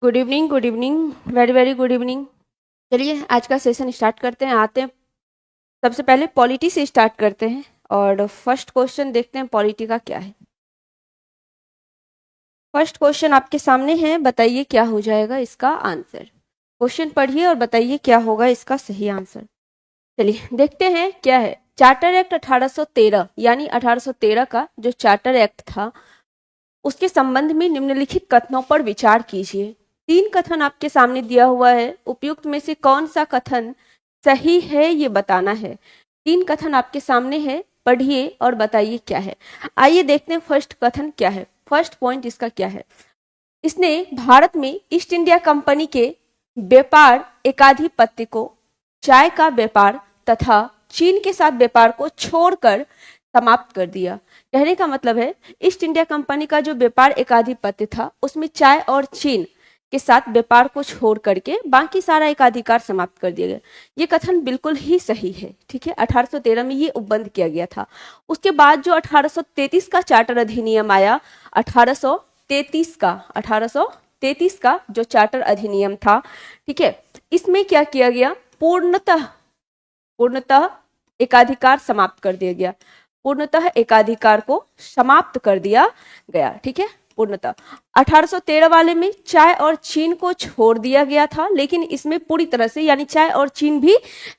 Good evening, good evening, very very good evening. चलिए आज का सेशन स्टार्ट करते हैं। आते हैं सबसे पहले पॉलिटी से स्टार्ट करते हैं और फर्स्ट क्वेश्चन देखते हैं पॉलिटी का क्या है। फर्स्ट क्वेश्चन आपके सामने है, बताइए क्या हो जाएगा इसका आंसर। क्वेश्चन पढ़िए और बताइए क्या होगा इसका सही आंसर। चलिए देखते हैं क्या है। चार्टर एक्ट 1813 यानी 1813 का जो चार्टर एक्ट था उसके संबंध में निम्नलिखित कथनों पर विचार कीजिए। 3 कथन आपके सामने दिया हुआ है, उपयुक्त में से कौन सा कथन सही है ये बताना है। 3 कथन आपके सामने है, पढ़िए और बताइए क्या है। आइए देखते हैं फर्स्ट कथन क्या है। फर्स्ट पॉइंट इसका क्या है। इसने भारत में ईस्ट इंडिया कंपनी के व्यापार एकाधिपत्य को, चाय का व्यापार तथा चीन के साथ व्यापार को छोड़कर समाप्त कर दिया। कहने का मतलब है ईस्ट इंडिया कंपनी का जो व्यापार एकाधिपत्य था उसमें चाय और चीन के साथ व्यापार को छोड़ करके बाकी सारा एकाधिकार समाप्त कर दिया गया। ये कथन बिल्कुल ही सही है। ठीक है, 1813 में ये उपबंध किया गया था। उसके बाद जो 1833 का चार्टर अधिनियम आया, 1833 का जो चार्टर अधिनियम था, ठीक है, इसमें क्या किया गया, पूर्णतः एकाधिकार समाप्त कर दिया गया। पूर्णतः एकाधिकार को समाप्त कर दिया गया। ठीक है, पूर्णतः 1813 वाले में चाय और चीन को छोड़ दिया गया था, लेकिन इसमें पूरी तरह से यानी चाय और चीन भी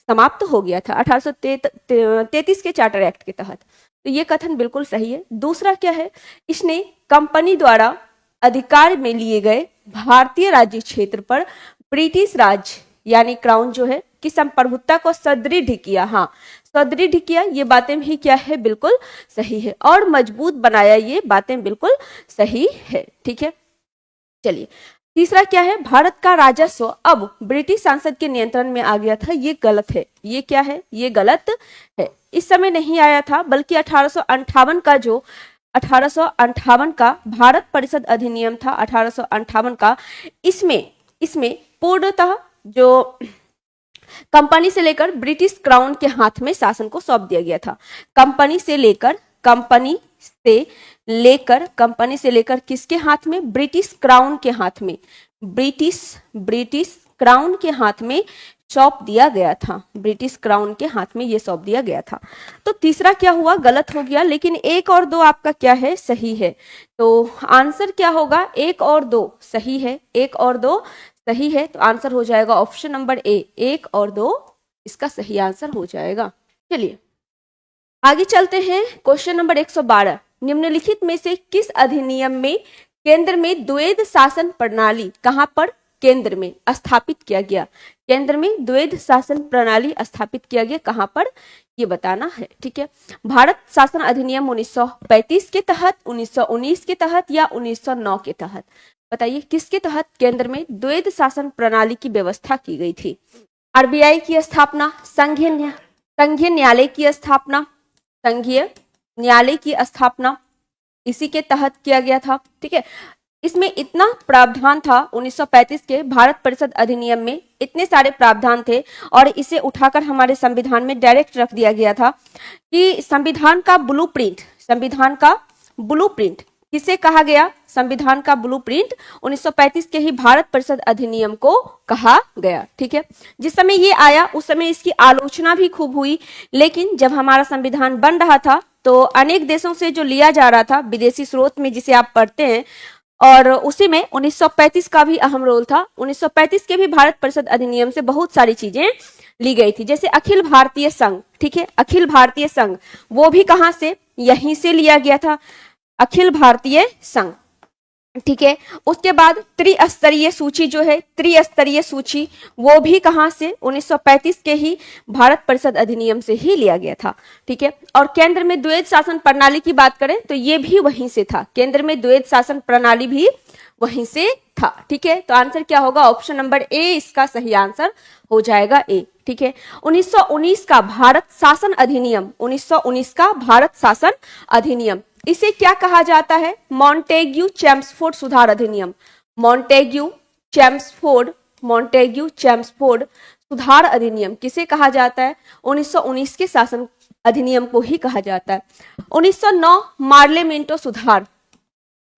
समाप्त हो गया था 1833 के चार्टर एक्ट के तहत। तो ये कथन बिल्कुल सही है। दूसरा क्या है, इसने कंपनी द्वारा अधिकार में लिए गए भारतीय राज्य क्षेत्र पर ब्रिटिश राज यानी क्राउन जो है की संप्रभुता को सुदृढ़ किया। हाँ, सुदृढ़ किया, ये बातें भी क्या है, बिल्कुल सही है। और मजबूत बनाया, ये बातें बिल्कुल सही है। ठीक है, चलिए तीसरा क्या है, भारत का राजस्व अब ब्रिटिश सांसद के नियंत्रण में आ गया था। ये गलत है। ये क्या है, ये गलत है। इस समय नहीं आया था, बल्कि 1858 का भारत परिषद अधिनियम था 1858 का। इसमें पूर्णतः जो कंपनी से लेकर ब्रिटिश क्राउन के हाथ में शासन को सौंप दिया गया था। कंपनी से लेकर किसके हाथ में, ब्रिटिश क्राउन के हाथ में, ब्रिटिश क्राउन के हाथ में सौंप दिया गया था। ब्रिटिश क्राउन के हाथ में ये सौंप दिया गया था। तो तीसरा क्या हुआ, गलत हो गया, लेकिन 1 और 2 आपका क्या है, सही है। तो आंसर क्या होगा, 1 और 2 सही है। 1 और 2 सही है, तो आंसर हो जाएगा ऑप्शन नंबर ए, 1 और 2 इसका सही आंसर हो जाएगा। चलिए आगे चलते हैं। क्वेश्चन नंबर 112, निम्नलिखित में से किस अधिनियम में केंद्र में द्वैध शासन प्रणाली कहां पर केंद्र में स्थापित किया गया। केंद्र में द्वैध शासन प्रणाली स्थापित किया गया कहां पर, ये बताना है। ठीक है, भारत शासन अधिनियम 1935 के तहत, 1919 के तहत या 1909 के तहत, बताइए किसके तहत केंद्र में द्वैध शासन प्रणाली की व्यवस्था की गई थी। आरबीआई की स्थापना, संघीय न्यायालय की स्थापना, संघीय न्यायालय की स्थापना इसी के तहत किया गया था। ठीक है, इसमें इतना प्रावधान था 1935 के भारत परिषद अधिनियम में, इतने सारे प्रावधान थे और इसे उठाकर हमारे संविधान में डायरेक्ट रख दिया गया था कि संविधान का ब्लूप्रिंट किसे कहा गया, संविधान का ब्लूप्रिंट 1935 के ही भारत परिषद अधिनियम को कहा गया। ठीक है, जिस समय ये आया उस समय इसकी आलोचना भी खूब हुई, लेकिन जब हमारा संविधान बन रहा था तो अनेक देशों से जो लिया जा रहा था विदेशी स्रोत में, जिसे आप पढ़ते हैं, और उसी में 1935 का भी अहम रोल था। 1935 के भी भारत परिषद अधिनियम से बहुत सारी चीजें ली गई थी, जैसे अखिल भारतीय संघ। ठीक है, अखिल भारतीय संघ वो भी कहां से, यहीं से लिया गया था, अखिल भारतीय संघ। ठीक है, उसके बाद त्रिस्तरीय सूची जो है, त्रिस्तरीय सूची वो भी कहां से, 1935 के ही भारत परिषद अधिनियम से ही लिया गया था। ठीक है, और केंद्र में द्वैध शासन प्रणाली की बात करें तो ये भी वहीं से था, केंद्र में द्वैध शासन प्रणाली भी वहीं से था। ठीक है, तो आंसर क्या होगा, ऑप्शन नंबर ए इसका सही आंसर हो जाएगा, ए। ठीक है, 1919 का भारत शासन अधिनियम, 1919 का भारत शासन अधिनियम, इसे क्या कहा जाता है, मॉन्टेग्यू चेम्सफोर्ड सुधार अधिनियम। मॉन्टेग्यू चेम्सफोर्ड सुधार अधिनियम किसे कहा जाता है, 1919 के शासन अधिनियम को ही कहा जाता है। 1909 मार्ले मिंटो सुधार,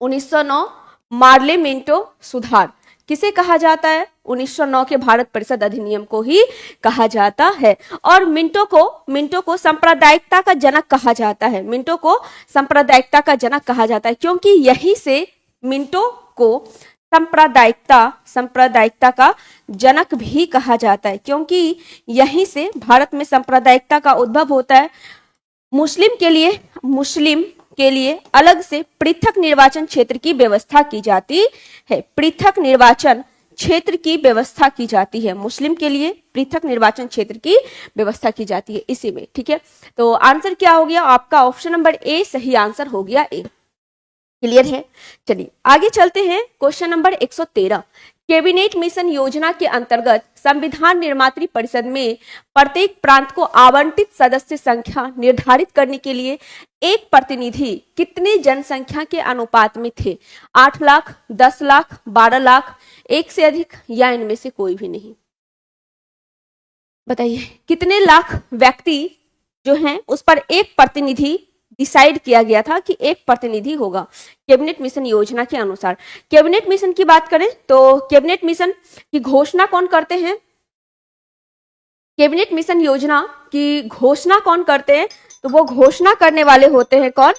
1909 मार्ले मिंटो सुधार किसे कहा जाता है? 1909 के भारत परिषद अधिनियम को ही कहा जाता है। और मिंटो को सांप्रदायिकता का जनक कहा जाता है। मिंटो को सांप्रदायिकता का जनक कहा जाता है क्योंकि यहीं से मिंटो को सांप्रदायिकता का जनक भी कहा जाता है, क्योंकि यहीं से भारत में सांप्रदायिकता का उद्भव होता है। मुस्लिम के लिए अलग से पृथक निर्वाचन क्षेत्र की व्यवस्था की जाती है। पृथक निर्वाचन क्षेत्र की व्यवस्था की जाती है। मुस्लिम के लिए पृथक निर्वाचन क्षेत्र की व्यवस्था की जाती है इसी में। ठीक है, तो आंसर क्या हो गया आपका? ऑप्शन नंबर ए सही आंसर हो गया ए। क्लियर है? चलिए आगे चलते हैं। क्वेश्चन नंबर 113, कैबिनेट मिशन योजना के अंतर्गत संविधान निर्मात्री परिषद में प्रत्येक प्रांत को आवंटित सदस्य संख्या निर्धारित करने के लिए एक प्रतिनिधि कितने जनसंख्या के अनुपात में थे? 8 लाख, 10 लाख, 12 लाख, एक से अधिक या इनमें से कोई भी नहीं? बताइए कितने लाख व्यक्ति जो हैं उस पर एक प्रतिनिधि डिसाइड किया गया था कि एक प्रतिनिधि होगा कैबिनेट मिशन योजना के अनुसार। कैबिनेट मिशन की बात करें तो कैबिनेट मिशन की घोषणा कौन करते हैं? कैबिनेट मिशन योजना की घोषणा कौन करते हैं? तो वो घोषणा करने वाले होते हैं कौन?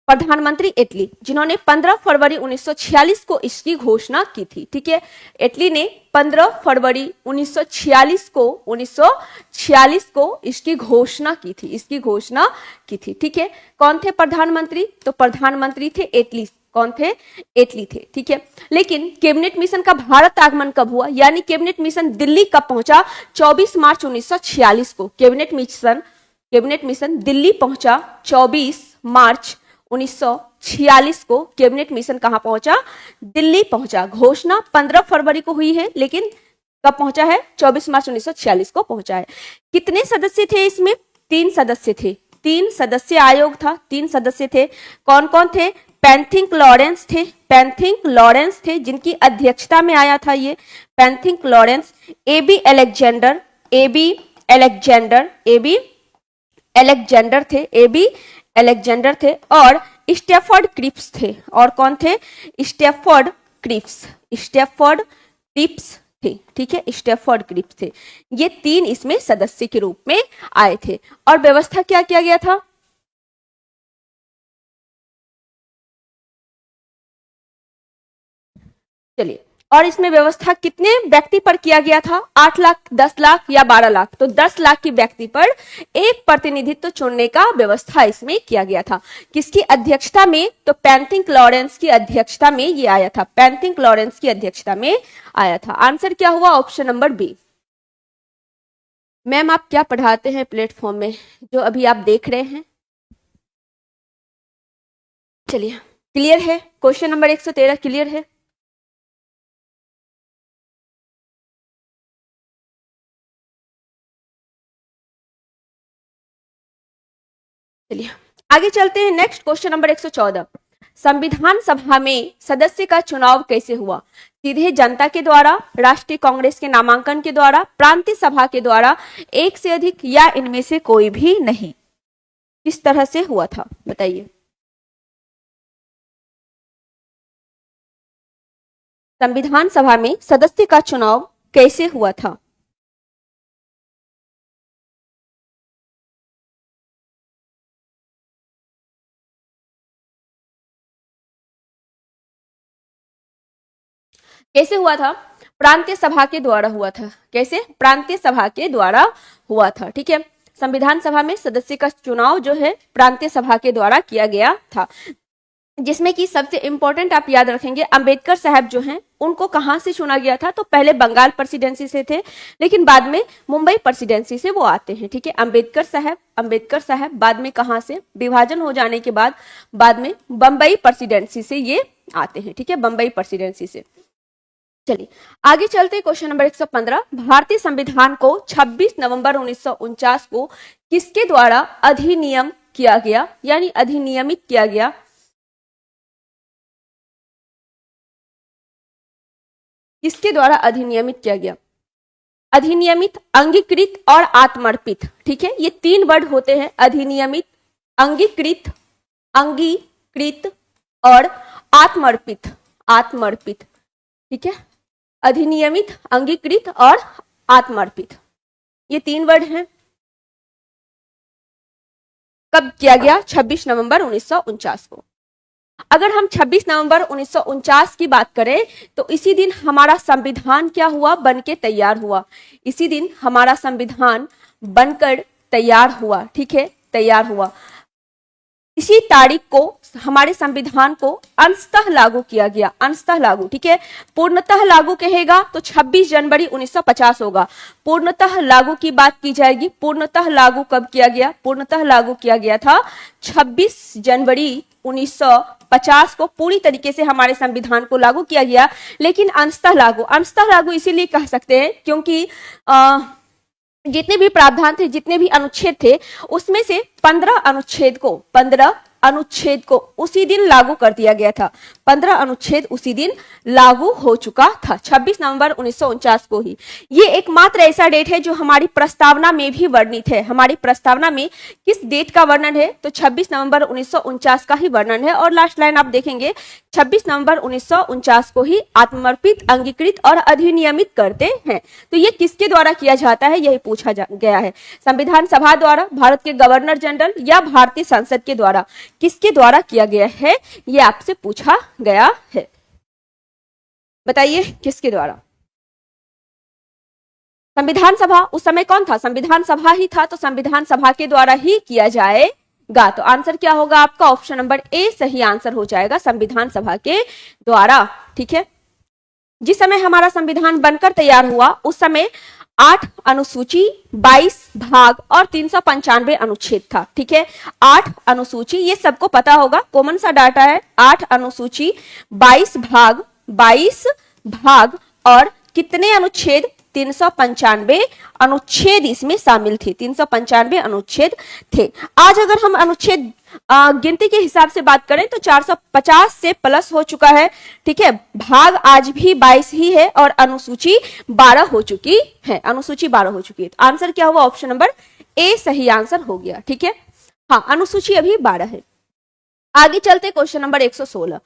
प्रधानमंत्री एटली, जिन्होंने 15 फरवरी 1946 को इसकी घोषणा की थी। ठीक है, एटली ने 15 फरवरी 1946 को इसकी घोषणा की थी। ठीक है, कौन थे प्रधानमंत्री? तो प्रधानमंत्री थे एटली। कौन थे? एटली थे। ठीक है, लेकिन कैबिनेट मिशन का भारत आगमन कब हुआ, यानी कैबिनेट मिशन दिल्ली कब पहुंचा? 24 मार्च 1946 को कैबिनेट मिशन दिल्ली पहुंचा। 24 मार्च 1946 को कैबिनेट मिशन कहां पहुंचा? दिल्ली पहुंचा। घोषणा 15 फरवरी को हुई है, लेकिन कब पहुंचा है? 24 मार्च 1946 को पहुंचा है। कितने सदस्य थे इसमें? 3 सदस्य थे। 3 सदस्य आयोग था। 3 सदस्य थे। कौन कौन थे? पेंथिंक लॉरेंस थे जिनकी अध्यक्षता में आया था ये पेंथिंक लॉरेंस। एबी अलेक्जेंडर थे और स्टेफर्ड क्रिप्स थे। और कौन थे? स्टेफर्ड क्रिप्स थे। ठीक है, स्टेफर्ड क्रिप्स थे। ये 3 इसमें सदस्य के रूप में आए थे। और व्यवस्था क्या किया गया था? चलिए, और इसमें व्यवस्था कितने व्यक्ति पर किया गया था? 8 लाख, 10 लाख या 12 लाख? तो 10 लाख की व्यक्ति पर एक प्रतिनिधित्व चुनने का व्यवस्था इसमें किया गया था। किसकी अध्यक्षता में? तो पेंथिंक लॉरेंस की अध्यक्षता में ये आया था। पेंथिंक लॉरेंस की अध्यक्षता में आया था। आंसर क्या हुआ? Option number B. मैम आप क्या पढ़ाते हैं प्लेटफॉर्म में जो अभी आप देख रहे हैं? चलिए, क्लियर है? क्वेश्चन नंबर 113 क्लियर है? चलिए आगे चलते हैं। नेक्स्ट क्वेश्चन नंबर 114, संविधान सभा में सदस्य का चुनाव कैसे हुआ? सीधे जनता के द्वारा, राष्ट्रीय कांग्रेस के नामांकन के द्वारा, प्रांतीय सभा के द्वारा, एक से अधिक या इनमें से कोई भी नहीं? किस तरह से हुआ था बताइए? संविधान सभा में सदस्य का चुनाव कैसे हुआ था? कैसे हुआ था? प्रांतीय सभा के द्वारा हुआ था। कैसे? प्रांतीय सभा के द्वारा हुआ था। ठीक है, संविधान सभा में सदस्य का चुनाव जो है प्रांतीय सभा के द्वारा किया गया था, जिसमें कि सबसे इंपॉर्टेंट आप याद रखेंगे साहब जो हैं उनको कहां से चुना गया था? तो पहले बंगाल प्रेसिडेंसी से थे, लेकिन बाद में मुंबई प्रेसिडेंसी से वो आते हैं। ठीक है, अंबेडकर साहब बाद में कहां से? विभाजन हो जाने के बाद में बंबई प्रेसिडेंसी से ये आते हैं। ठीक है, बंबई प्रेसिडेंसी से। चलिए आगे चलते। क्वेश्चन नंबर 115, भारतीय संविधान को 26 नवंबर 1949 को किसके द्वारा अधिनियम किया गया, यानी अधिनियमित किया गया? किसके द्वारा अधिनियमित किया गया? अधिनियमित, अंगीकृत और आत्मर्पित। ठीक है, ये 3 वर्ड होते हैं, अधिनियमित, अंगीकृत और आत्मर्पित। ठीक है, अधिनियमित, अंगीकृत और आत्मर्पित, ये 3 वर्ड हैं। कब किया गया? 26 नवंबर 1949 को। अगर हम 26 नवंबर 1949 की बात करें तो इसी दिन हमारा संविधान क्या हुआ? बनके तैयार हुआ। इसी दिन हमारा संविधान बनकर तैयार हुआ, ठीक है, तैयार हुआ। इसी तारीख को हमारे संविधान को अंशतः लागू किया गया, अंशतः लागू, ठीक है। पूर्णतः लागू कहेगा तो 26 जनवरी 1950 होगा। पूर्णतः लागू की बात की जाएगी, पूर्णतः लागू कब किया गया? पूर्णतः लागू किया गया था 26 जनवरी 1950 को पूरी तरीके से हमारे संविधान को लागू किया गया। लेकिन अंशतः लागू इसीलिए कह सकते हैं क्योंकि जितने भी प्रावधान थे, जितने भी अनुच्छेद थे, उसमें से 15 अनुच्छेद को उसी दिन लागू कर दिया गया था। 15 अनुच्छेद उसी दिन लागू हो चुका था, 26 नवंबर 1949 को ही। ये एकमात्र ऐसा डेट है जो हमारी प्रस्तावना में भी वर्णित है। हमारी प्रस्तावना में किस डेट का वर्णन है? तो 26 नवंबर 1949 का ही वर्णन है। और लास्ट लाइन आप देखेंगे, 26 नवंबर 1949 को ही आत्मर्पित, अंगीकृत और अधिनियमित करते हैं। तो ये किसके द्वारा किया जाता है, यही पूछा गया है। संविधान सभा द्वारा, भारत के गवर्नर जनरल या भारतीय संसद के द्वारा? किसके द्वारा किया गया है, ये आपसे पूछा गया है। बताइए किसके द्वारा? संविधान सभा उस समय कौन था? संविधान सभा ही था, तो संविधान सभा के द्वारा ही किया जाएगा। तो आंसर क्या होगा आपका? ऑप्शन नंबर ए सही आंसर हो जाएगा, संविधान सभा के द्वारा, ठीक है। जिस समय हमारा संविधान बनकर तैयार हुआ उस समय 8 अनुसूची, 22 भाग और 395 अनुच्छेद था, ठीक है। 8 अनुसूची, ये सबको पता होगा, कॉमन सा डाटा है। 8 अनुसूची, 22 भाग और कितने अनुच्छेद? 395 अनुच्छेद इसमें शामिल थे, 395 अनुच्छेद थे। आज अगर हम अनुच्छेद गिनती के हिसाब से बात करें तो 450 से प्लस हो चुका है, ठीक है। भाग आज भी 22 ही है और अनुसूची 12 हो चुकी है, अनुसूची 12 हो चुकी है। तो आंसर क्या हुआ? ऑप्शन नंबर ए सही आंसर हो गया, ठीक है। हाँ, अनुसूची अभी 12 है। आगे चलते क्वेश्चन नंबर 116।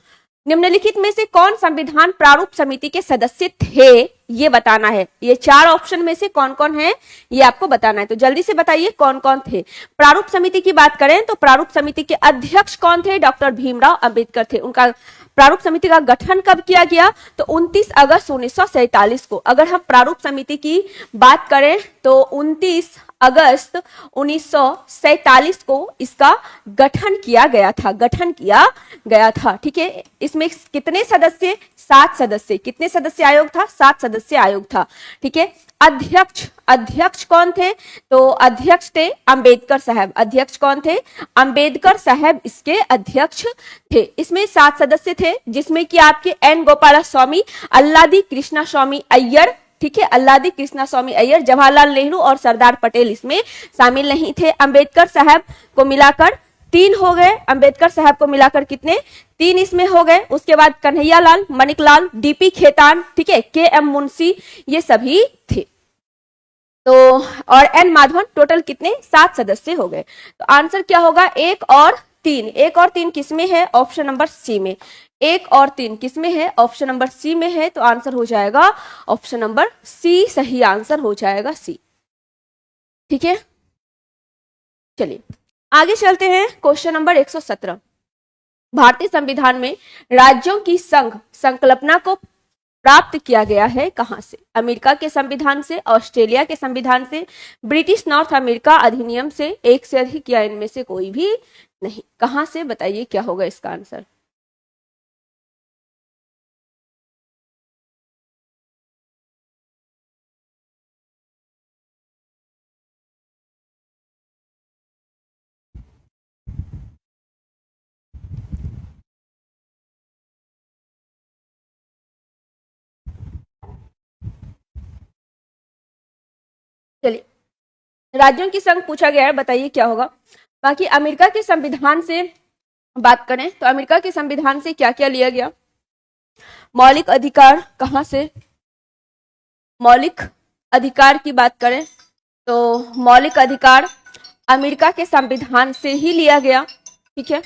निम्नलिखित में से कौन संविधान प्रारूप समिति के सदस्य थे, ये बताना है। ये 4 ऑप्शन में से कौन कौन है ये आपको बताना है। तो जल्दी से बताइए कौन कौन थे। प्रारूप समिति की बात करें तो प्रारूप समिति के अध्यक्ष कौन थे? डॉक्टर भीमराव अंबेडकर थे। उनका प्रारूप समिति का गठन कब किया गया? तो 29 अगस्त 1947 को। अगर हम प्रारूप समिति की बात करें तो 29 अगस्त 1947 को इसका गठन किया गया था, ठीक है। इसमें कितने सदस्य? 7 सदस्य। कितने सदस्य आयोग था? 7 सदस्य आयोग था, ठीक है। अध्यक्ष कौन थे? तो अध्यक्ष थे अंबेडकर साहब। अध्यक्ष कौन थे? अंबेडकर साहब इसके अध्यक्ष थे। इसमें 7 सदस्य थे जिसमें कि आपके एन गोपाला स्वामी, अल्लादी कृष्णा स्वामी अय्यर, ठीक है, अल्लादी कृष्णा स्वामी अय्यर, जवाहरलाल नेहरू और सरदार पटेल इसमें शामिल नहीं थे। अंबेडकर साहब को मिलाकर 3 हो गए। अंबेडकर साहब को मिलाकर कितने? 3 इसमें हो गए। उसके बाद कन्हैया लाल, मानिकलाल, डीपी खेतान, ठीक है, के एम मुंशी, ये सभी थे। तो और एन माधवन, टोटल कितने? 7 सदस्य हो गए। तो आंसर क्या होगा? 1 और 3। 1 और 3 किसमें है? ऑप्शन नंबर सी में। 1 और 3 किसमें है? ऑप्शन नंबर सी में है। तो आंसर हो जाएगा ऑप्शन नंबर सी, सही आंसर हो जाएगा सी, ठीक है। चलिए आगे चलते हैं। Question number 117। भारतीय संविधान में राज्यों की संकल्पना को प्राप्त किया गया है कहां से? अमेरिका के संविधान से, ऑस्ट्रेलिया के संविधान से, ब्रिटिश नॉर्थ अमेरिका अधिनियम से, एक से अधिक या इनमें से कोई भी नहीं। कहां से? बताइए क्या होगा इसका आंसर। चलिए, राज्यों की संघ पूछा गया है, बताइए क्या होगा। बाकी अमेरिका के संविधान से बात करें तो अमेरिका के संविधान से क्या क्या लिया गया? मौलिक अधिकार कहां से? मौलिक अधिकार की बात करें तो मौलिक अधिकार अमेरिका के संविधान से ही लिया गया, ठीक है।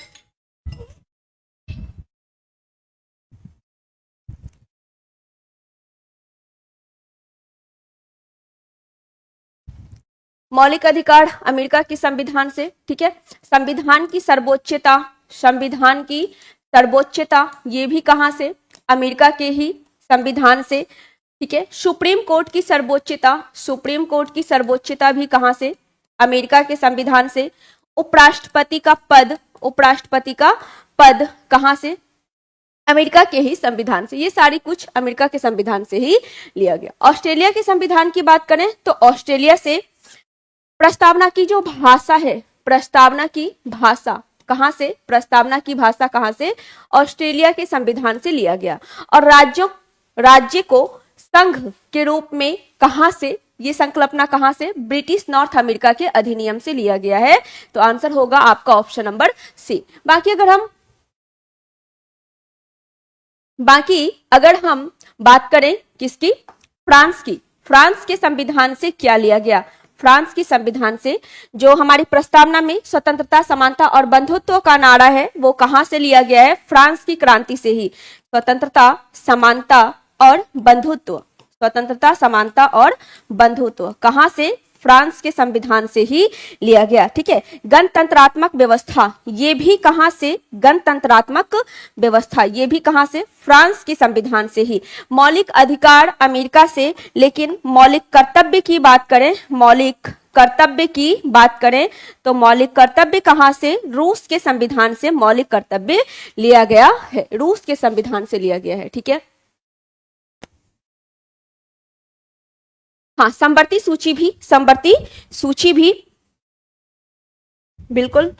मौलिक अधिकार अमेरिका के संविधान से, ठीक है। संविधान की सर्वोच्चता, संविधान की सर्वोच्चता ये भी कहां से, अमेरिका के ही संविधान से, ठीक है। सुप्रीम कोर्ट की सर्वोच्चता, सुप्रीम कोर्ट की सर्वोच्चता भी कहां से, अमेरिका के संविधान से। उपराष्ट्रपति का पद, उपराष्ट्रपति का पद कहां से, अमेरिका के ही संविधान से। ये सारी कुछ अमेरिका के संविधान से ही लिया गया। ऑस्ट्रेलिया के संविधान की बात करें तो ऑस्ट्रेलिया से प्रस्तावना की जो भाषा है, प्रस्तावना की भाषा कहां से, प्रस्तावना की भाषा कहां से, ऑस्ट्रेलिया के संविधान से लिया गया। और राज्यों, राज्य को संघ के रूप में कहां से, ये संकल्पना कहां से, ब्रिटिश नॉर्थ अमेरिका के अधिनियम से लिया गया है। तो आंसर होगा आपका ऑप्शन नंबर सी। बाकी अगर हम बात करें किसकी, फ्रांस की, फ्रांस के संविधान से क्या लिया गया, फ्रांस की संविधान से जो हमारी प्रस्तावना में स्वतंत्रता, समानता और बंधुत्व का नारा है वो कहां से लिया गया है, फ्रांस की क्रांति से ही। स्वतंत्रता, समानता और बंधुत्व, स्वतंत्रता, समानता और बंधुत्व कहां से, फ्रांस के संविधान से ही लिया गया, ठीक है। गणतंत्रात्मक व्यवस्था ये भी कहां से, गणतंत्रात्मक व्यवस्था ये भी कहां से, फ्रांस के संविधान से ही। मौलिक अधिकार अमेरिका से, लेकिन मौलिक कर्तव्य की बात करें, मौलिक कर्तव्य की बात करें तो मौलिक कर्तव्य कहां से, रूस के संविधान से मौलिक कर्तव्य लिया गया है, रूस के संविधान से लिया गया है, ठीक है। हाँ, समवर्ती सूची भी, समवर्ती सूची भी बिल्कुल।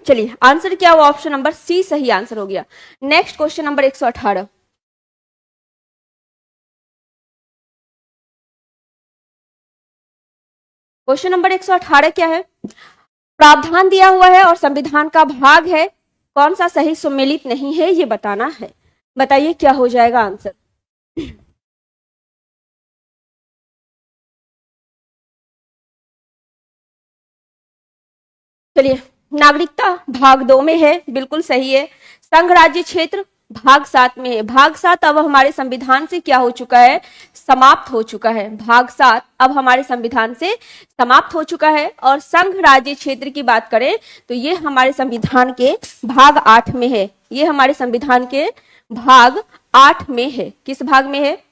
चलिए आंसर क्या हुआ, ऑप्शन नंबर सी सही आंसर हो गया। Next question number 118। Question number 118 क्या है, प्रावधान दिया हुआ है और संविधान का भाग है, कौन सा सही सुमेलित नहीं है ये बताना है। बताइए क्या हो जाएगा आंसर। चलिए, नागरिकता भाग 2 में है, बिल्कुल सही है। संघ राज्य क्षेत्र भाग 7 में है। भाग 7 अब हमारे संविधान से क्या हो चुका है, समाप्त हो चुका है। भाग 7 अब हमारे संविधान से समाप्त हो चुका है। और संघ राज्य क्षेत्र की बात करें तो ये हमारे संविधान के भाग 8 में है, ये हमारे संविधान के भाग 8 में है। किस भाग में है,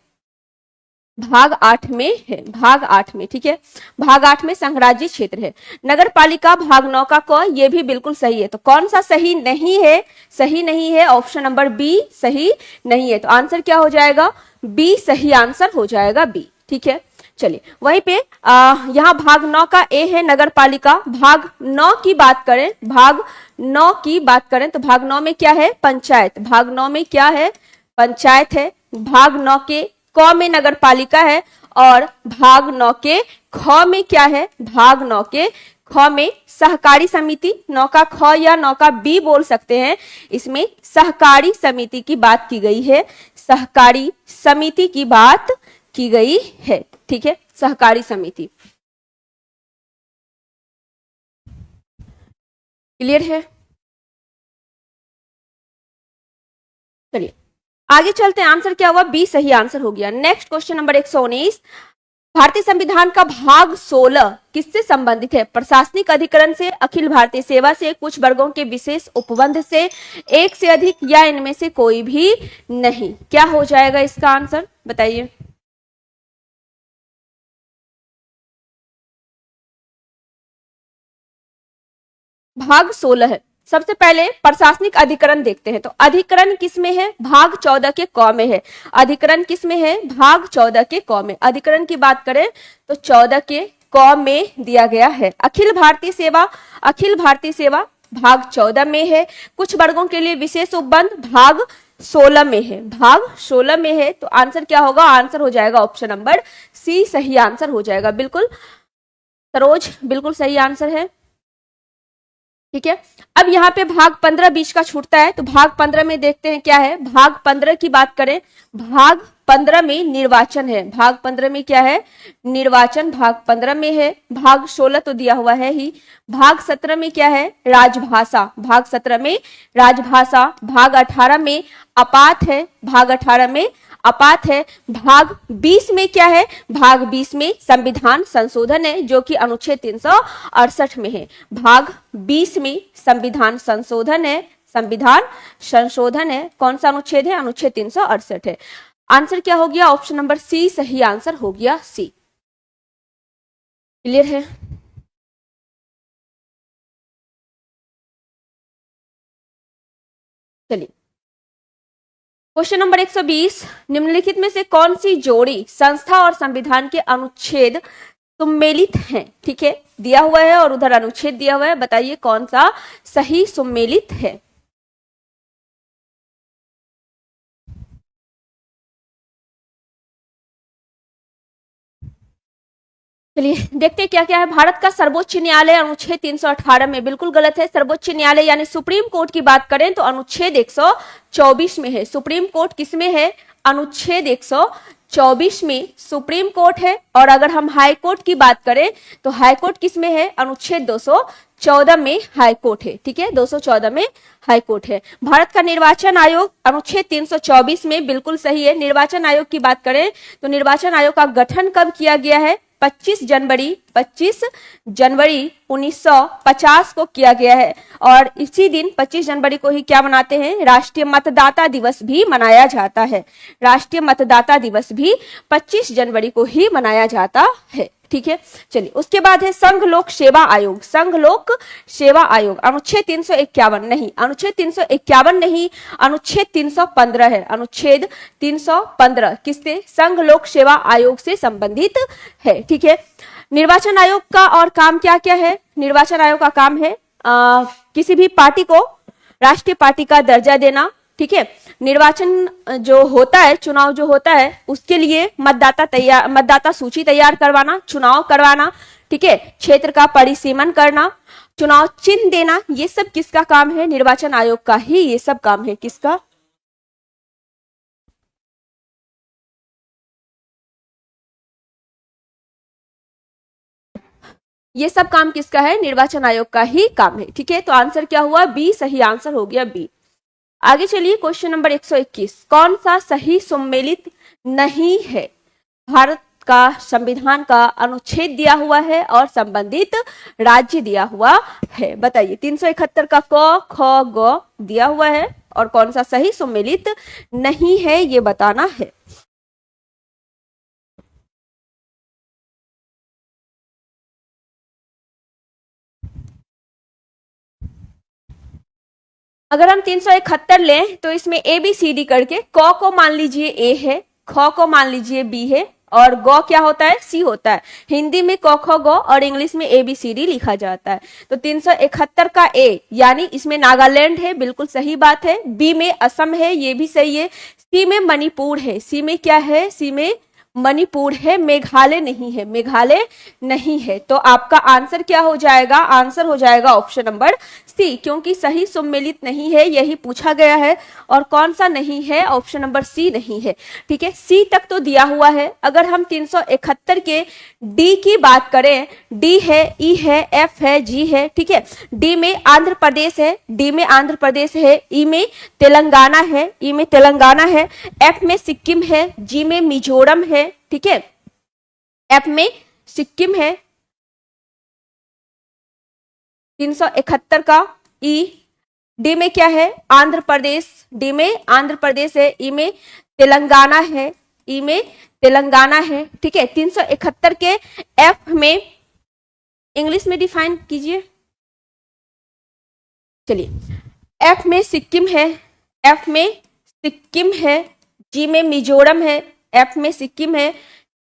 भाग 8 में है, भाग 8 में, ठीक है। भाग 8 में संघराज्य क्षेत्र है। नगर पालिका भाग 9 का क ये भी बिल्कुल सही है। तो कौन सा सही नहीं है, सही नहीं है, ऑप्शन नंबर बी सही नहीं है। तो आंसर क्या हो जाएगा, बी सही आंसर हो जाएगा, बी, ठीक है। चलिए वहीं पे यहाँ भाग 9 का ए है नगर पालिका। भाग 9 की बात करें, भाग 9 की बात करें तो भाग 9 में क्या है, पंचायत। भाग 9 में क्या है, पंचायत है। भाग 9 के क में नगर पालिका है और भाग 9 के ख में क्या है, भाग 9 के ख में सहकारी समिति। 9 का ख या 9 का बी बोल सकते हैं, इसमें सहकारी समिति की बात की गई है, सहकारी समिति की बात की गई है, ठीक है, सहकारी समिति। क्लियर है। चलिए आगे चलते हैं, आंसर क्या हुआ, बी सही आंसर हो गया। Next question number 119। भारतीय संविधान का भाग 16 किससे संबंधित है, प्रशासनिक अधिकरण से, अखिल भारतीय सेवा से, कुछ वर्गों के विशेष उपबंध से, एक से अधिक या इनमें से कोई भी नहीं। क्या हो जाएगा इसका आंसर बताइए। भाग 16 है। सबसे पहले प्रशासनिक अधिकरण देखते हैं। तो अधिकरण किस में है, भाग 14 के क में है। अधिकरण किस में है, भाग 14 के क में। अधिकरण की बात करें तो 14 के क में दिया गया है। अखिल भारतीय सेवा, अखिल भारतीय सेवा भाग 14 में है। कुछ वर्गों के लिए विशेष उपबंध भाग 16 में है, भाग 16 में है। तो आंसर क्या होगा, आंसर हो जाएगा ऑप्शन नंबर सी सही आंसर हो जाएगा। बिल्कुल सरोज, बिल्कुल सही आंसर है। ठीक है। अब यहाँ पे भाग 15 बीच का छूटता है, तो भाग 15 में देखते हैं क्या है। भाग 15 की बात करें, भाग 15 में निर्वाचन है। भाग 15 में क्या है, निर्वाचन भाग 15 में है। भाग 16 तो दिया हुआ है ही। भाग 17 में क्या है, राजभाषा। भाग 17 में राजभाषा। भाग 18 में अपात है। भाग 18 में अपात है। भाग 20 में क्या है, भाग 20 में संविधान संशोधन है, जो कि अनुच्छेद 368 में है। भाग 20 में संविधान संशोधन है। संविधान संशोधन है, कौन सा अनुच्छेद है, अनुच्छेद 368 है। आंसर क्या हो गया, ऑप्शन नंबर सी सही आंसर हो गया, सी। क्लियर है। चलिए क्वेश्चन नंबर 120, निम्नलिखित में से कौन सी जोड़ी संस्था और संविधान के अनुच्छेद सुमेलित हैं। ठीक है, दिया हुआ है और उधर अनुच्छेद दिया हुआ है, बताइए कौन सा सही सुमेलित है। चलिए देखते हैं क्या क्या है। भारत का सर्वोच्च न्यायालय अनुच्छेद 318 में, बिल्कुल गलत है। सर्वोच्च न्यायालय यानी सुप्रीम कोर्ट की बात करें तो अनुच्छेद 124 में है। सुप्रीम कोर्ट किसमें है, अनुच्छेद 124 में सुप्रीम कोर्ट है। और अगर हम हाई कोर्ट की बात करें तो हाई कोर्ट किसमें है, अनुच्छेद 214 में हाई कोर्ट है। ठीक है, 214 में हाई कोर्ट है। भारत का निर्वाचन आयोग अनुच्छेद 324 में, बिल्कुल सही है। निर्वाचन आयोग की बात करें तो निर्वाचन आयोग का गठन कब किया गया है, 25 जनवरी 1950 को किया गया है। और इसी दिन 25 जनवरी को ही क्या मनाते हैं, राष्ट्रीय मतदाता दिवस भी मनाया जाता है। राष्ट्रीय मतदाता दिवस भी 25 जनवरी को ही मनाया जाता है। ठीक है, चलिए उसके बाद है संघ लोक सेवा आयोग। संघ लोक सेवा आयोग अनुच्छेद 351 नहीं, अनुच्छेद 351 नहीं, अनुच्छेद 315 है। अनुच्छेद 315 किससे, संघ लोक सेवा आयोग से संबंधित है। ठीक है, निर्वाचन आयोग का और काम क्या क्या है। निर्वाचन आयोग का काम है किसी भी पार्टी को राष्ट्रीय पार्टी का दर्जा देना। ठीक है, निर्वाचन जो होता है, चुनाव जो होता है, उसके लिए मतदाता सूची तैयार करवाना, चुनाव करवाना। ठीक है, क्षेत्र का परिसीमन करना, चुनाव चिन्ह देना, ये सब किसका काम है, निर्वाचन आयोग का ही ये सब काम है। किसका, ये सब काम किसका है, निर्वाचन आयोग का ही काम है। ठीक है, तो आंसर क्या हुआ, बी सही आंसर हो गया, बी। आगे चलिए क्वेश्चन नंबर 121, कौन सा सही सम्मिलित नहीं है। भारत का संविधान का अनुच्छेद दिया हुआ है और संबंधित राज्य दिया हुआ है, बताइए। 371 का क ख ग दिया हुआ है और कौन सा सही सम्मिलित नहीं है, ये बताना है। अगर हम 371 लें तो इसमें ए बी सी डी करके, क को मान लीजिए ए है, ख को मान लीजिए बी है और ग क्या होता है, सी होता है। हिंदी में क ख ग और इंग्लिश में ए बी सी डी लिखा जाता है। तो 371 का ए यानी इसमें नागालैंड है, बिल्कुल सही बात है। बी में असम है, ये भी सही है। सी में मणिपुर है, सी में क्या है, सी में मणिपुर है, मेघालय नहीं है, मेघालय नहीं है। तो आपका आंसर क्या हो जाएगा, आंसर हो जाएगा ऑप्शन नंबर सी, क्योंकि सही सम्मिलित नहीं है, यही पूछा गया है। और कौन सा नहीं है, ऑप्शन नंबर सी नहीं है। ठीक है, सी तक तो दिया हुआ है। अगर हम 371 के डी की बात करें, डी है, ई है, एफ है, जी है। ठीक है, डी में आंध्र प्रदेश है, डी में आंध्र प्रदेश है, ई में तेलंगाना है, ई में तेलंगाना है, एफ में सिक्किम है, जी में मिजोरम है। ठीक है, एफ में सिक्किम है। 371 का ई, डी में क्या है, आंध्र प्रदेश, डी में आंध्र प्रदेश है, ई में तेलंगाना है, ई में तेलंगाना है। ठीक है, 371 के एफ में इंग्लिश में डिफाइन कीजिए। चलिए, एफ में सिक्किम है, एफ में सिक्किम है, जी में मिजोरम है, एफ में सिक्किम है,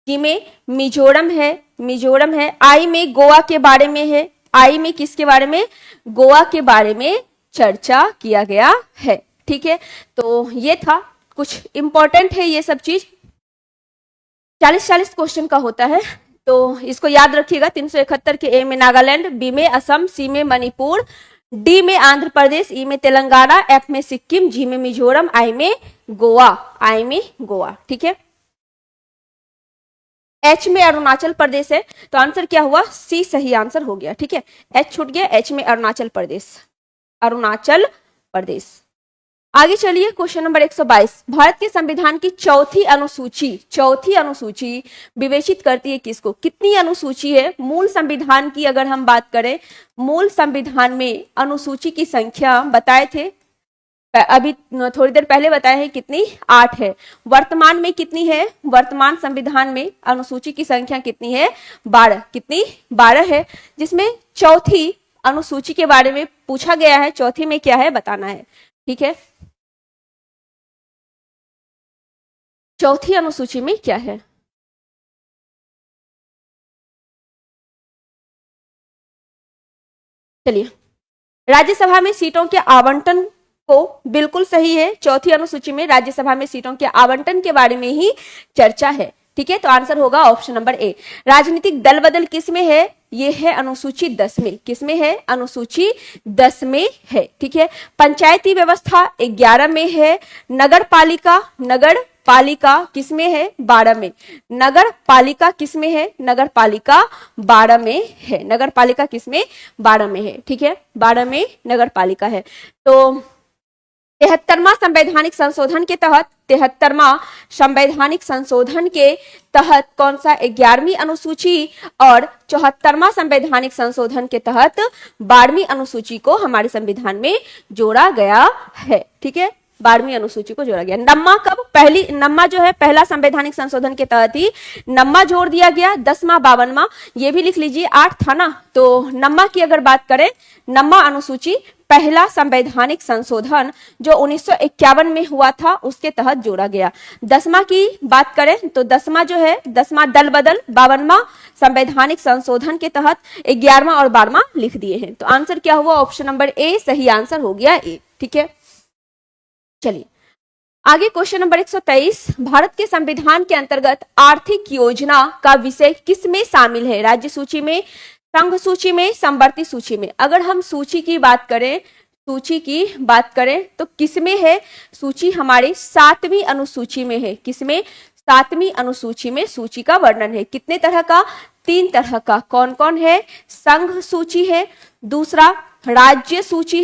जी में मिजोरम है, मिजोरम है। आई में गोवा के बारे में है, आई में किसके बारे में, गोवा के बारे में चर्चा किया गया है। ठीक है, तो ये था, कुछ इंपॉर्टेंट है ये सब चीज, 40-40 क्वेश्चन का होता है, तो इसको याद रखिएगा। 371 के ए में नागालैंड, बी में असम, सी में मणिपुर, डी में आंध्र प्रदेश, ई में तेलंगाना, एफ में सिक्किम, जी में मिजोरम, आई में गोवा, आई में गोवा। ठीक है, एच में अरुणाचल प्रदेश है, तो आंसर क्या हुआ, सी सही आंसर हो गया। ठीक है, एच छूट गया, एच में अरुणाचल प्रदेश, अरुणाचल प्रदेश। आगे चलिए, क्वेश्चन नंबर 122। भारत के संविधान की चौथी अनुसूची विवेचित करती है किसको? कितनी अनुसूची है मूल संविधान की? अगर हम बात करें मूल संविधान में अनुसूची की संख्या बताए थे अभी थोड़ी देर पहले बताया है, कितनी? 8 है। वर्तमान में कितनी है? वर्तमान संविधान में अनुसूची की संख्या कितनी है? 12। कितनी? 12 है, जिसमें चौथी अनुसूची के बारे में पूछा गया है। चौथी में क्या है बताना है। ठीक है, चौथी अनुसूची में क्या है? चलिए, राज्यसभा में सीटों के आवंटन को बिल्कुल सही है। चौथी अनुसूची में राज्यसभा में सीटों के आवंटन के बारे में ही चर्चा है। ठीक है, तो आंसर होगा ऑप्शन नंबर ए। राजनीतिक दल बदल किस में है? ये है अनुसूची 10 में। किस में है? अनुसूची 10 में है। ठीक है, पंचायती व्यवस्था 11 में है। नगर पालिका किस में है? 12 में। नगर पालिका किस में है? नगर पालिका 12 में है। नगर पालिका किस में? 12 में है। ठीक है, 12 में नगर पालिका है। तो 73वां संवैधानिक संशोधन के तहत 73वां संवैधानिक संशोधन के तहत कौन सा? 11वीं अनुसूची और 74वां संवैधानिक संशोधन के तहत 12वीं अनुसूची को हमारे संविधान में जोड़ा गया है। ठीक है, 12वीं अनुसूची को जोड़ा गया। नम्मा कब? नम्मा जो है पहला संवैधानिक संशोधन के तहत ही नम्मा जोड़ दिया गया। 10वां 52वां ये भी लिख लीजिए, 8 था ना, तो नम्मा की अगर बात करें, नम्मा अनुसूची पहला संवैधानिक संशोधन जो 1951 में हुआ था उसके तहत जोड़ा गया। 10वां की बात करें तो 10वां जो है 10वां दल बदल 52वां संवैधानिक संशोधन के तहत 11वां और 12वां लिख दिए हैं। तो आंसर क्या हुआ? ऑप्शन नंबर ए सही आंसर हो गया ए। ठीक है, चलिए आगे क्वेश्चन नंबर 123। भारत के संविधान के अंतर्गत आर्थिक योजना का विषय किस में शामिल है? राज्य सूची में, संघ सूची में, समवर्ती सूची में। अगर हम सूची की बात करें तो किसमें है? सूची हमारी 7वीं अनुसूची में है। किसमें? 7वीं अनुसूची में सूची का वर्णन है। कितने तरह का? 3 तरह का। कौन कौन है? संघ सूची है, दूसरा राज्य सूची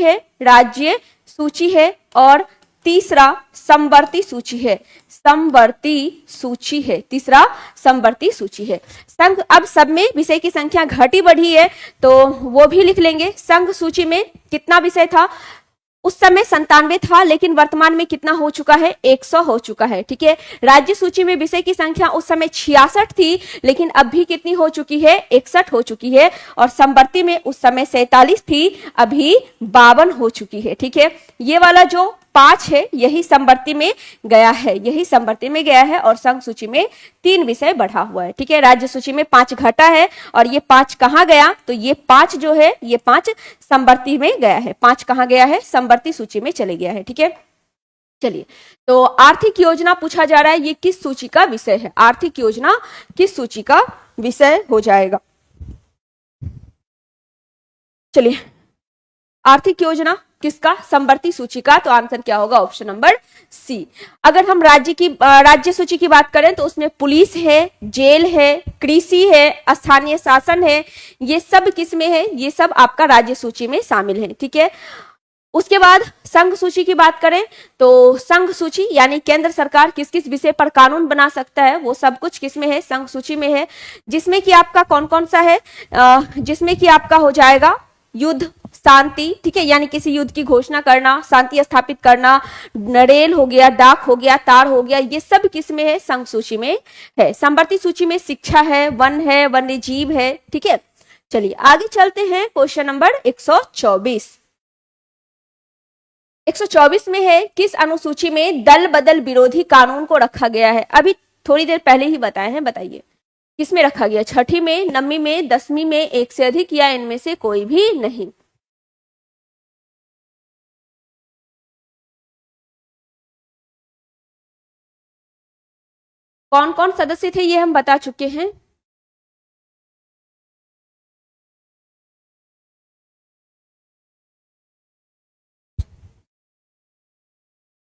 है और तीसरा समवर्ती सूची है। तीसरा समवर्ती सूची है। संघ, अब सब में विषय की संख्या घटी बढ़ी है तो वो भी लिख लेंगे। संघ सूची में कितना विषय था? उस समय 97 था, लेकिन वर्तमान में कितना हो चुका है? 100 हो चुका है। ठीक है, राज्य सूची में विषय की संख्या उस समय 66 थी, लेकिन अब भी कितनी हो चुकी है? 61 हो चुकी है। और समवर्ती में उस समय 47 थी, अभी 52 हो चुकी है। ठीक है, ये वाला जो 5 है यही समवर्ती में गया है, और संघ सूची में 3 विषय बढ़ा हुआ है। ठीक है, राज्य सूची में 5 घटा है और ये 5 कहां गया? तो ये 5 जो है ये 5 समवर्ती में गया है। 5 कहां गया है? समवर्ती सूची में चले गया है। ठीक है, चलिए, तो आर्थिक योजना पूछा जा रहा है, ये किस सूची का विषय है? आर्थिक योजना किस सूची का विषय हो जाएगा? चलिए, आर्थिक योजना किसका? समवर्ती सूची का। तो आंसर क्या होगा? Option number C. अगर हम राज्य सूची की बात करें तो उसमें पुलिस है, जेल है, कृषि है, स्थानीय शासन है, ये सब किस में है? ये सब आपका राज्य सूची में शामिल है। ठीक है, उसके बाद संघ सूची की बात करें तो संघ सूची यानी केंद्र सरकार किस किस विषय पर कानून बना सकता है, वो सब कुछ किस में है? संघ सूची में है। जिसमें कि आपका कौन कौन सा है? जिसमें कि आपका हो जाएगा युद्ध, शांति, ठीक है, यानी किसी युद्ध की घोषणा करना, शांति स्थापित करना, रेल हो गया, डाक हो गया, तार हो गया, ये सब किस में है? संघ सूची में है। समवर्ती सूची में शिक्षा है, वन है, वन्य जीव है। ठीक है, चलिए आगे चलते हैं। Question number 124। 124 में है, किस अनुसूची में दल बदल विरोधी कानून को रखा गया है? अभी थोड़ी देर पहले ही बताए हैं, बताइए किसमें रखा गया? 6ठी में, 9वीं में, 10वीं में, एक से अधिक या इनमें से कोई भी नहीं? कौन कौन सदस्य थे ये हम बता चुके हैं।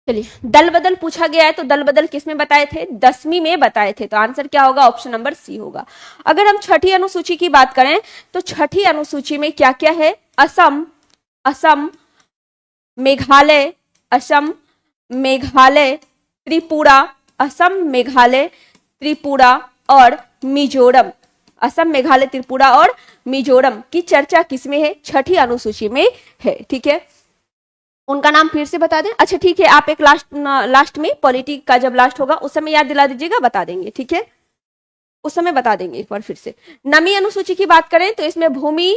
चलिए, दल बदल पूछा गया है तो दल बदल किस में बताए थे? 10वीं में बताए थे, तो आंसर क्या होगा? ऑप्शन नंबर सी होगा। अगर हम छठी अनुसूची की बात करें तो छठी अनुसूची में क्या क्या है? असम, असम, मेघालय, असम, मेघालय, त्रिपुरा, असम, मेघालय, त्रिपुरा और मिजोरम। असम, मेघालय, त्रिपुरा और मिजोरम की चर्चा किसमें है? छठी अनुसूची में है। ठीक है, उनका नाम फिर से बता दें। अच्छा ठीक है, आप एक लास्ट में पॉलिटी का जब लास्ट होगा उस समय याद दिला दीजिएगा, बता देंगे। ठीक है, उस समय बता देंगे एक बार फिर से। नवी अनुसूची की बात करें तो इसमें भूमि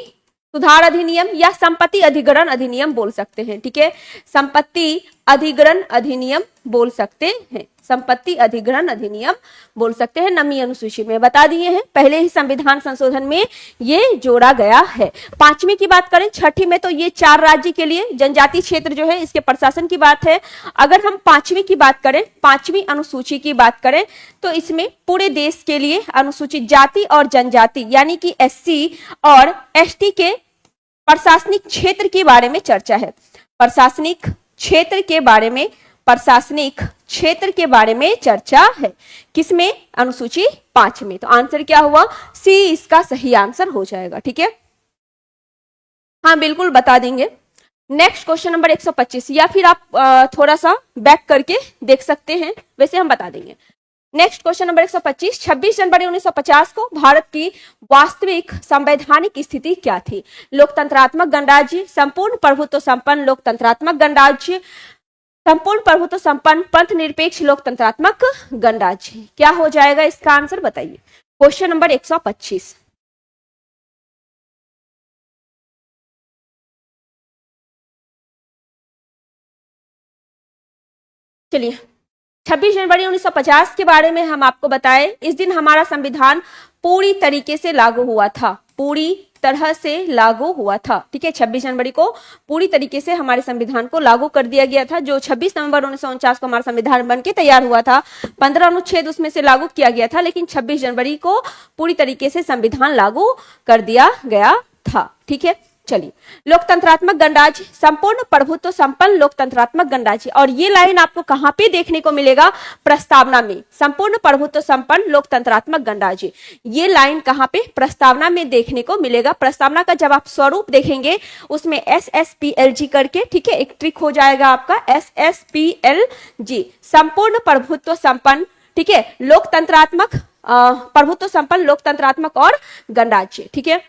सुधार अधिनियम या संपत्ति अधिग्रहण अधिनियम बोल सकते हैं। ठीक है, संपत्ति अधिग्रहण अधिनियम बोल सकते हैं, संपत्ति अधिग्रहण अधिनियम बोल सकते हैं। नवी अनुसूची में बता दिए हैं, पहले ही संविधान संशोधन में ये जोड़ा गया है। पांचवी की बात करें, छठी में तो ये 4 राज्य के लिए जनजातीय क्षेत्र जो है इसके प्रशासन की बात है। अगर हम पांचवी की बात करें, पांचवी अनुसूची की बात करें तो इसमें पूरे देश के लिए अनुसूचित जाति और जनजाति यानी कि एससी और एसटी के प्रशासनिक क्षेत्र के बारे में चर्चा है। प्रशासनिक क्षेत्र के बारे में, प्रशासनिक क्षेत्र के बारे में चर्चा है। किसमें? अनुसूची 5 में। तो आंसर क्या हुआ? सी इसका सही आंसर हो जाएगा। ठीक है, हाँ बिल्कुल बता देंगे। नेक्स्ट क्वेश्चन नंबर 125, या फिर आप थोड़ा सा बैक करके देख सकते हैं, वैसे हम बता देंगे। नेक्स्ट क्वेश्चन नंबर 125, 26 जनवरी 1950 को भारत की वास्तविक संवैधानिक स्थिति क्या थी? लोकतंत्रात्मक गणराज्य, संपूर्ण प्रभुत्व संपन्न लोकतंत्रात्मक गणराज्य, संपूर्ण प्रभुत्व संपन्न पंथ निरपेक्ष लोकतंत्रात्मक गणराज्य। क्या हो जाएगा इसका आंसर बताइए? Question number 125। चलिए, 26 जनवरी 1950 के बारे में हम आपको बताएं। इस दिन हमारा संविधान पूरी तरीके से लागू हुआ था, पूरी तरह से लागू हुआ था। ठीक है, 26 जनवरी को पूरी तरीके से हमारे संविधान को लागू कर दिया गया था। जो 26 नवंबर 1949 को हमारा संविधान बनके तैयार हुआ था, 15 अनुच्छेद उसमें से लागू किया गया था, लेकिन 26 जनवरी को पूरी तरीके से संविधान लागू कर दिया गया था। ठीक है, चलिए, लोकतंत्रात्मक गणराज्य, संपूर्ण प्रभुत्व संपन्न लोकतंत्रात्मक गणराज्य। और ये लाइन आपको कहां पे देखने को मिलेगा? प्रस्तावना में, संपूर्ण प्रभुत्व संपन्न लोकतंत्रात्मक गणराज्य। ये लाइन कहां पे? प्रस्तावना में देखने को मिलेगा। प्रस्तावना का जब आप स्वरूप देखेंगे उसमें SSPLG करके, ठीक है, एक ट्रिक हो जाएगा आपका, SSPLG, संपूर्ण प्रभुत्व संपन्न, ठीक है, लोकतंत्रात्मक, प्रभुत्व संपन्न लोकतंत्रात्मक और गणराज्य। ठीक है,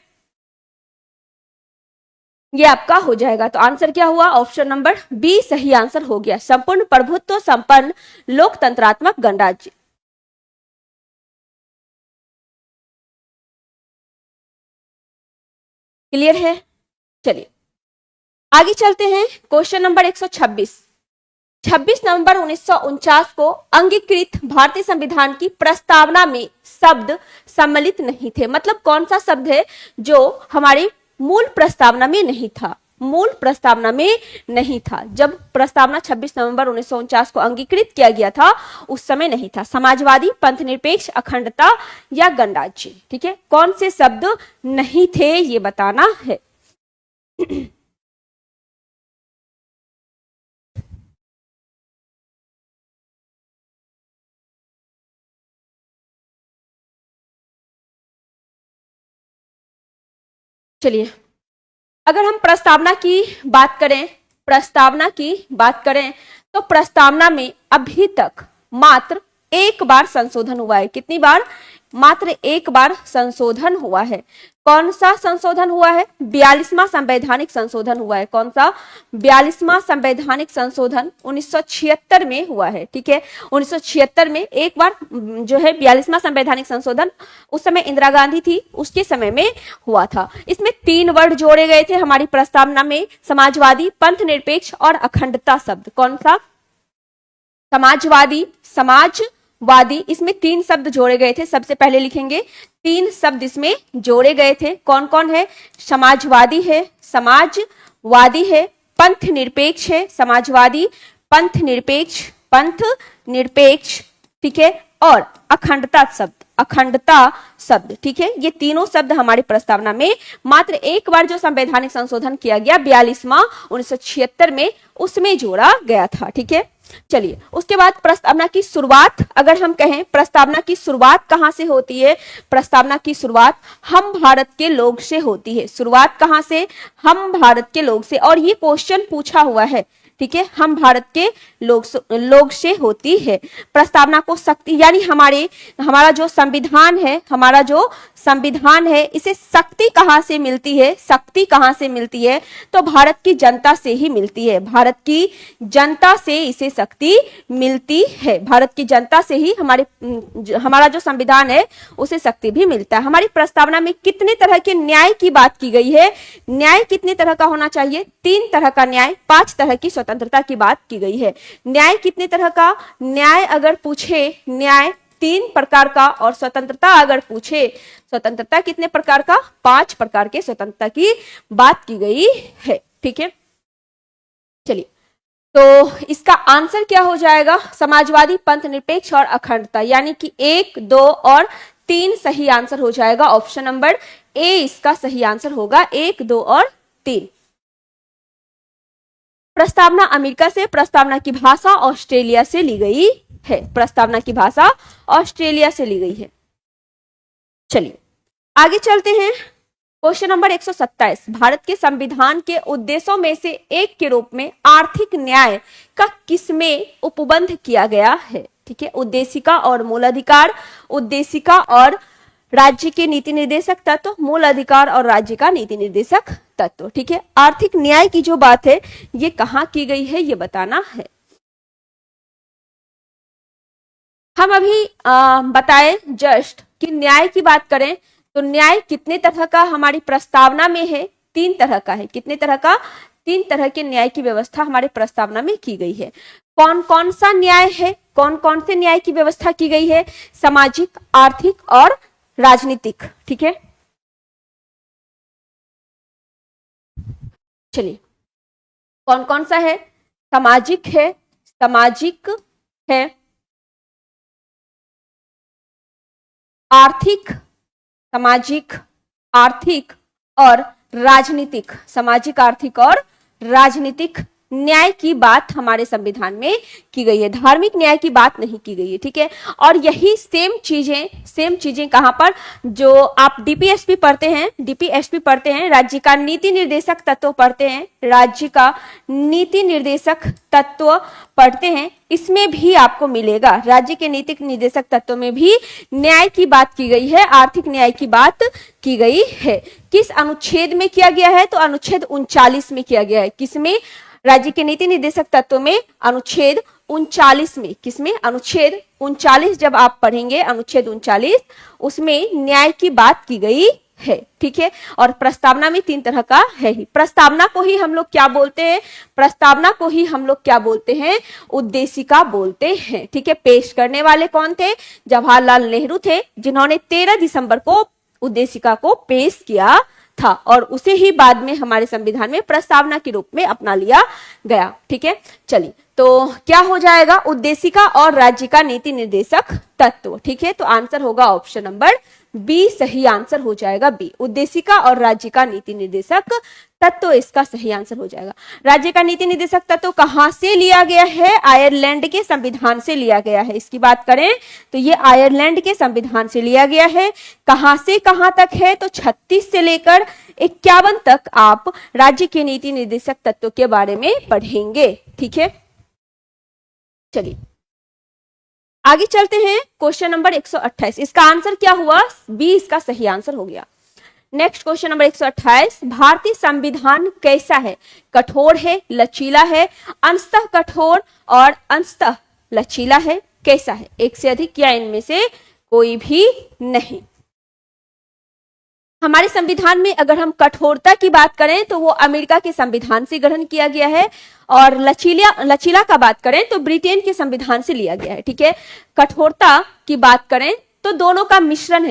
ये आपका हो जाएगा। तो आंसर क्या हुआ? ऑप्शन नंबर बी सही आंसर हो गया, संपूर्ण प्रभुत्व संपन्न लोकतंत्रात्मक गणराज्य। क्लियर है? चलिए आगे चलते हैं। क्वेश्चन नंबर 126, 26 नवंबर 1949 को अंगीकृत भारतीय संविधान की प्रस्तावना में शब्द सम्मिलित नहीं थे। मतलब कौन सा शब्द है जो हमारी मूल प्रस्तावना में नहीं था? मूल प्रस्तावना में नहीं था। जब प्रस्तावना 26 नवंबर 1949 को अंगीकृत किया गया था उस समय नहीं था। समाजवादी, पंथ निरपेक्ष, अखंडता या गणराज्य। ठीक है, कौन से शब्द नहीं थे ये बताना है। चलिए, अगर हम प्रस्तावना की बात करें, प्रस्तावना की बात करें तो प्रस्तावना में अभी तक मात्र एक बार संशोधन हुआ है। कितनी बार? मात्र एक बार संशोधन हुआ है। कौन सा संशोधन हुआ है? 42वां संवैधानिक संशोधन हुआ है। कौन सा? 42वां संवैधानिक संशोधन 1976 में हुआ है। ठीक है, 1976 में एक बार जो है 42वां संवैधानिक संशोधन, उस समय इंदिरा गांधी थी, उसके समय में हुआ था। इसमें 3 वर्ड जोड़े गए थे हमारी प्रस्तावना में, समाजवादी, पंथ निरपेक्ष और अखंडता शब्द। कौन सा? समाजवादी, समाजवादी, इसमें 3 शब्द जोड़े गए थे। सबसे पहले लिखेंगे 3 शब्द इसमें जोड़े गए थे। कौन कौन है? समाजवादी है, समाजवादी है, पंथ निरपेक्ष है, समाजवादी, पंथ निरपेक्ष, पंथ निरपेक्ष, ठीक है, और अखंडता शब्द, अखंडता शब्द, ठीक है, ये तीनों शब्द हमारी प्रस्तावना में मात्र एक बार जो संवैधानिक संशोधन किया गया 42वां 1976 में, उसमें जोड़ा गया था, ठीक है। चलिए, उसके बाद प्रस्तावना की शुरुआत अगर हम कहें, प्रस्तावना की शुरुआत कहां से होती है? प्रस्तावना की शुरुआत हम भारत के लोग से होती है। शुरुआत कहां से? हम भारत के लोग से। और ये क्वेश्चन पूछा हुआ है, ठीक है, हम भारत के लोग से होती है। प्रस्तावना को शक्ति, यानी हमारा जो संविधान है, हमारा जो संविधान है, इसे शक्ति कहां से मिलती है? शक्ति कहां से मिलती है? तो भारत की जनता से ही मिलती है। भारत की जनता से इसे शक्ति मिलती है। भारत की जनता से ही हमारा जो संविधान है उसे शक्ति भी मिलता है। हमारी प्रस्तावना में कितने तरह के न्याय की बात की गई है? न्याय कितने तरह का होना चाहिए? 3 तरह का न्याय, 5 तरह की स्वतंत्रता की बात की गई है। न्याय कितने तरह का? न्याय अगर पूछे, न्याय 3 प्रकार का, और स्वतंत्रता अगर पूछे, स्वतंत्रता कितने प्रकार का? 5 प्रकार के स्वतंत्रता की बात की गई है, ठीक है। चलिए, तो इसका आंसर क्या हो जाएगा? समाजवादी, पंथ निरपेक्ष और अखंडता, यानी कि 1, 2 और 3 सही आंसर हो जाएगा। ऑप्शन नंबर ए इसका सही आंसर होगा, 1, 2 और 3। प्रस्तावना अमेरिका से, प्रस्तावना की भाषा ऑस्ट्रेलिया से ली गई है। प्रस्तावना की भाषा ऑस्ट्रेलिया से ली गई है। चलिए आगे चलते हैं। क्वेश्चन नंबर 127, भारत के संविधान के उद्देश्यों में से एक के रूप में आर्थिक न्याय का किसमें उपबंध किया गया है? ठीक है, उद्देशिका और मूल अधिकार, उद्देशिका और राज्य के नीति निर्देशक तत्व, मूल अधिकार और राज्य का नीति निर्देशक तत्व, ठीक है। आर्थिक न्याय की जो बात है ये कहां की गई है ये बताना है। हम अभी बताए जस्ट कि न्याय की बात करें तो न्याय कितने तरह का हमारी प्रस्तावना में है? 3 तरह का है। कितने तरह का? 3 तरह के न्याय की व्यवस्था हमारे प्रस्तावना में की गई है। कौन कौन सा न्याय है? कौन कौन से न्याय की व्यवस्था की गई है? सामाजिक, आर्थिक और राजनीतिक, ठीक है। चलिए, कौन कौन सा है? सामाजिक है, सामाजिक है, आर्थिक, सामाजिक, आर्थिक और राजनीतिक, सामाजिक, आर्थिक और राजनीतिक न्याय की बात हमारे संविधान में की गई है। धार्मिक न्याय की बात नहीं की गई है, ठीक है। और यही सेम चीजें कहां पर, जो आप डीपीएसपी पढ़ते हैं, डीपीएसपी पढ़ते हैं, राज्य का नीति निर्देशक तत्व पढ़ते हैं, राज्य का नीति निर्देशक तत्व पढ़ते हैं, इसमें भी आपको मिलेगा। राज्य के नीति निर्देशक तत्व में भी न्याय की बात की गई है, आर्थिक न्याय की बात की गई है। किस अनुच्छेद में किया गया है? तो अनुच्छेद 39 में किया गया है। किसमें? राज्य के नीति निर्देशक तत्व में अनुच्छेद 39 में। किसमें? अनुच्छेद 39 जब आप पढ़ेंगे, अनुच्छेद 39, उसमें न्याय की बात की गई है, ठीक है। और प्रस्तावना में 3 तरह का है ही। प्रस्तावना को ही हम लोग क्या बोलते हैं? प्रस्तावना को ही हम लोग क्या बोलते हैं? उद्देशिका बोलते हैं, ठीक है। पेश करने वाले कौन थे? जवाहरलाल नेहरू थे, जिन्होंने 13 दिसंबर को उद्देशिका को पेश किया था, और उसे ही बाद में हमारे संविधान में प्रस्तावना के रूप में अपना लिया गया, ठीक है। चलिए, तो क्या हो जाएगा? उद्देशिका और राज्य का नीति निर्देशक तत्व, ठीक है। तो आंसर होगा ऑप्शन नंबर बी, सही आंसर हो जाएगा बी, उद्देशिका और राज्य का नीति निर्देशक तत्व इसका सही आंसर हो जाएगा। राज्य का नीति निर्देशक तत्व कहां से लिया गया है? आयरलैंड के संविधान से लिया गया है। इसकी बात करें तो ये आयरलैंड के संविधान से लिया गया है। कहां से कहां तक है? तो 36 से लेकर 51 तक आप राज्य के नीति निर्देशक तत्व के बारे में पढ़ेंगे, ठीक है। चलिए आगे चलते हैं। क्वेश्चन नंबर 128, इसका आंसर क्या हुआ? बी इसका सही आंसर हो गया। नेक्स्ट क्वेश्चन नंबर 128, भारतीय संविधान कैसा है? कठोर है, लचीला है, अंशतः कठोर और अंशतः लचीला है, कैसा है? एक से अधिक या इनमें से कोई भी नहीं। हमारे संविधान में अगर हम कठोरता की बात करें तो वो अमेरिका के संविधान से ग्रहण किया गया है, और लचीला का बात करें तो ब्रिटेन के संविधान से लिया गया है, ठीक है। कठोरता की बात करें तो दोनों का मिश्रण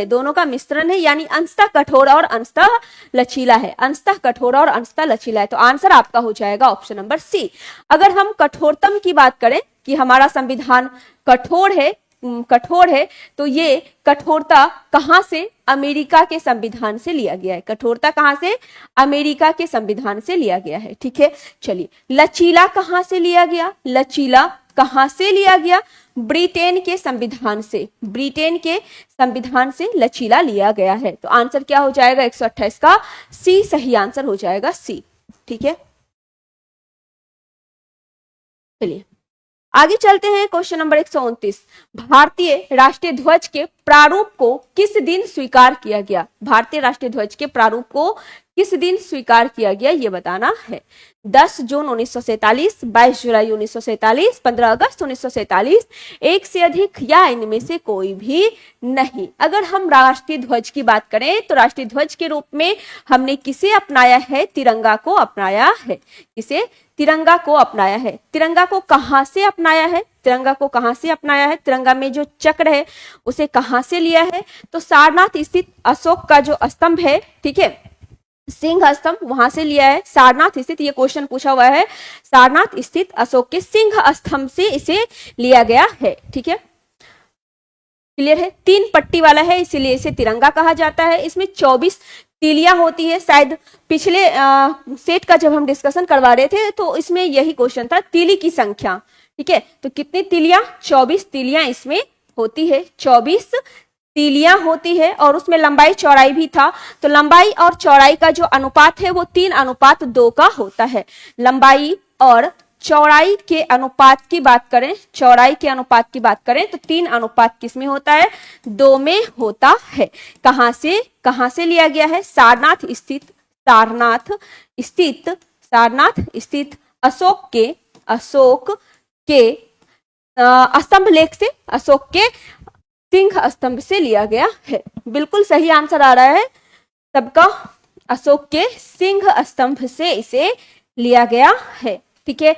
है, यानी अंशतः कठोर और अंशतः लचीला है, अंशतः कठोर और अंशतः लचीला है। तो आंसर आपका हो जाएगा ऑप्शन नंबर सी। अगर हम कठोरतम की बात करें कि हमारा संविधान कठोर है, कठोर है, तो ये कठोरता कहां से? अमेरिका के संविधान से लिया गया है। कठोरता कहां से? अमेरिका के संविधान से लिया गया है। ठीक है, चलिए लचीला कहां से लिया गया? लचीला कहां से लिया गया? ब्रिटेन के संविधान से। ब्रिटेन के संविधान से लचीला लिया गया है। तो आंसर क्या हो जाएगा? 128 का सी सही आंसर हो जाएगा, सी। ठीक है, चलिए आगे चलते हैं। क्वेश्चन नंबर 129, भारतीय राष्ट्रीय ध्वज के प्रारूप को किस दिन स्वीकार किया गया? भारतीय राष्ट्रीय ध्वज के प्रारूप को किस दिन स्वीकार किया गया, ये बताना है। 10 जून 1947, 22 जुलाई 1947, 15 अगस्त 1947, एक से अधिक या इनमें से कोई भी नहीं। अगर हम राष्ट्रीय ध्वज की बात करें तो राष्ट्रीय ध्वज के रूप में हमने किसे अपनाया है? तिरंगा को अपनाया है। किसे? तिरंगा को अपनाया है। तिरंगा को कहां से अपनाया है? तिरंगा को कहां से अपनाया है? तिरंगा में जो चक्र है उसे कहां से लिया है? तो सारनाथ स्थित अशोक का जो स्तंभ है, ठीक है, सिंह स्तंभ, वहां से लिया है। सारनाथ स्थित, ये क्वेश्चन पूछा हुआ है, सारनाथ स्थित अशोक के सिंह स्तंभ से इसे लिया गया है। ठीक है, क्लियर है? 3 पट्टी वाला है, इसीलिए इसे तिरंगा कहा जाता है। इसमें 24 तीलियां होती है। शायद पिछले सेट का जब हम डिस्कशन करवा रहे थे तो इसमें यही क्वेश्चन था, तीली की संख्या। ठीक है, तो कितनी तीलियां? 24 तीलियां इसमें होती है। 24 तीलियां होती है और उसमें लंबाई चौड़ाई भी था। तो लंबाई और चौड़ाई का जो अनुपात है वो 3:2 का होता है। लंबाई और चौड़ाई के अनुपात की बात करें, चौड़ाई के अनुपात की बात करें तो 3 अनुपात किसमें होता है? 2 में होता है। कहां से लिया गया है? सारनाथ स्थित अशोक के स्तंभ लेख से, अशोक के सिंह स्तंभ से लिया गया है। बिल्कुल सही आंसर आ रहा है सबका, अशोक के सिंह स्तंभ से इसे लिया गया है। ठीक है,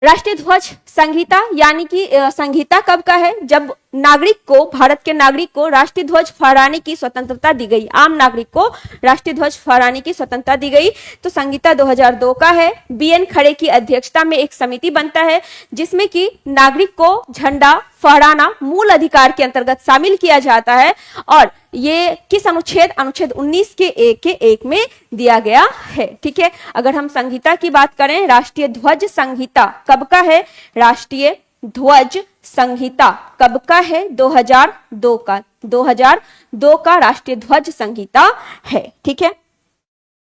राष्ट्रीय ध्वज संहिता यानी कि संहिता कब का है? जब नागरिक को, भारत के नागरिक को राष्ट्रीय ध्वज फहराने की स्वतंत्रता दी गई। आम नागरिक को राष्ट्रीय ध्वज फहराने की स्वतंत्रता दी गई, तो संहिता 2002 का है। बीएन खड़े की अध्यक्षता में एक समिति बनता है जिसमें कि नागरिक को झंडा फहराना मूल अधिकार के अंतर्गत शामिल किया जाता है। और ये किस अनुच्छेद? अनुच्छेद 19 के 1 में दिया गया है। ठीक है, अगर हम संहिता की बात करें, राष्ट्रीय ध्वज संहिता कब का है? राष्ट्रीय ध्वज संहिता कब का है? 2002 का। 2002 का राष्ट्रीय ध्वज संहिता है। ठीक है,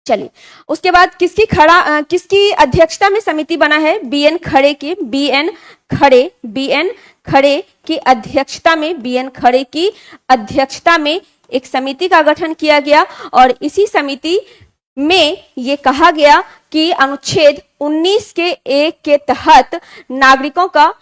चलिए उसके बाद किसकी अध्यक्षता में समिति बना है? बीएन खड़े की अध्यक्षता में एक समिति का गठन किया गया। और इसी समिति में ये कहा गया कि अनुच्छेद 19 के 1 के तहत नागरिकों का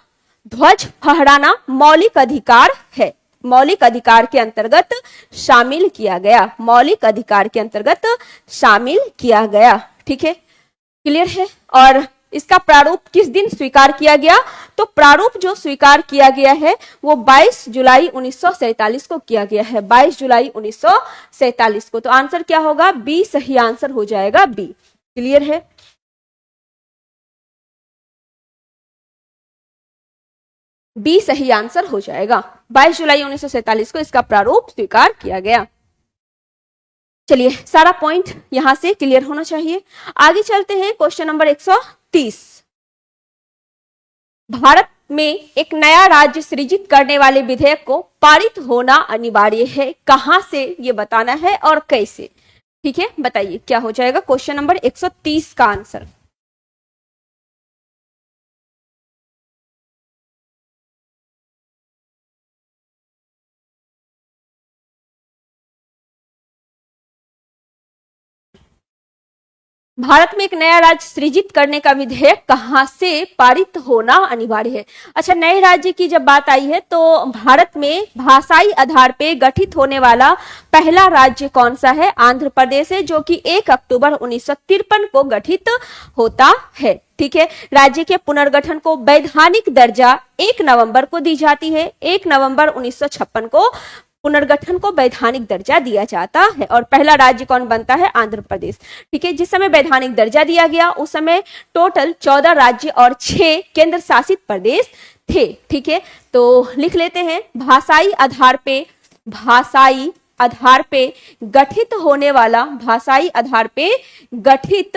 ध्वज फहराना मौलिक अधिकार है। मौलिक अधिकार के अंतर्गत शामिल किया गया। मौलिक अधिकार के अंतर्गत शामिल किया गया। ठीक है, क्लियर है? और इसका प्रारूप किस दिन स्वीकार किया गया? तो प्रारूप जो स्वीकार किया गया है वो 22 जुलाई 1947 को किया गया है। 22 जुलाई 1947 को। तो आंसर क्या होगा? बी सही आंसर हो जाएगा, बी। क्लियर है? बी सही आंसर हो जाएगा। 22 जुलाई 1947 को इसका प्रारूप स्वीकार किया गया। चलिए सारा पॉइंट यहां से क्लियर होना चाहिए। आगे चलते हैं क्वेश्चन नंबर 130। भारत में एक नया राज्य सृजित करने वाले विधेयक को पारित होना अनिवार्य है। कहां से ये बताना है और कैसे। ठीक है, बताइए क्या हो जाएगा क्वेश्चन नंबर 130 का आंसर। भारत में एक नया राज्य सृजित करने का विधेयक कहां से पारित होना अनिवार्य है। अच्छा, नए राज्य की जब बात आई है तो भारत में भाषाई आधार पे गठित होने वाला पहला राज्य कौन सा है? आंध्र प्रदेश है, जो कि 1 अक्टूबर 1953 को गठित होता है। ठीक है, राज्य के पुनर्गठन को वैधानिक दर्जा 1 नवंबर को दी जाती है। 1 नवंबर 1956 को पुनर्गठन को वैधानिक दर्जा दिया जाता है। और पहला राज्य कौन बनता है? आंध्र प्रदेश। ठीक है, जिस समय वैधानिक दर्जा दिया गया उस समय टोटल 14 राज्य और 6 केंद्र शासित प्रदेश थे। ठीक है, तो लिख लेते हैं, भाषाई आधार पे, भाषाई आधार पे गठित होने वाला, भाषाई आधार पे गठित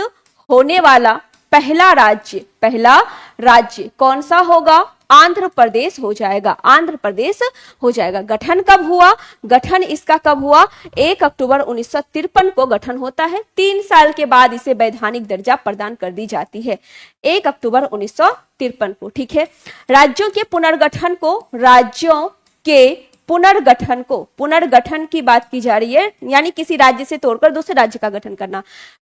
होने वाला पहला राज्य, पहला राज्य कौन सा होगा? आंध्र प्रदेश हो जाएगा, आंध्र प्रदेश हो जाएगा। गठन कब हुआ? गठन इसका कब हुआ? 1 अक्टूबर 1953 को गठन होता है। 3 साल के बाद इसे वैधानिक दर्जा प्रदान कर दी जाती है, 1 अक्टूबर 1953 को। ठीक है, राज्यों के पुनर्गठन को, राज्यों के पुनर्गठन को, पुनर्गठन की बात की जा रही है, यानी किसी राज्य से तोड़कर दूसरे राज्य का गठन करना।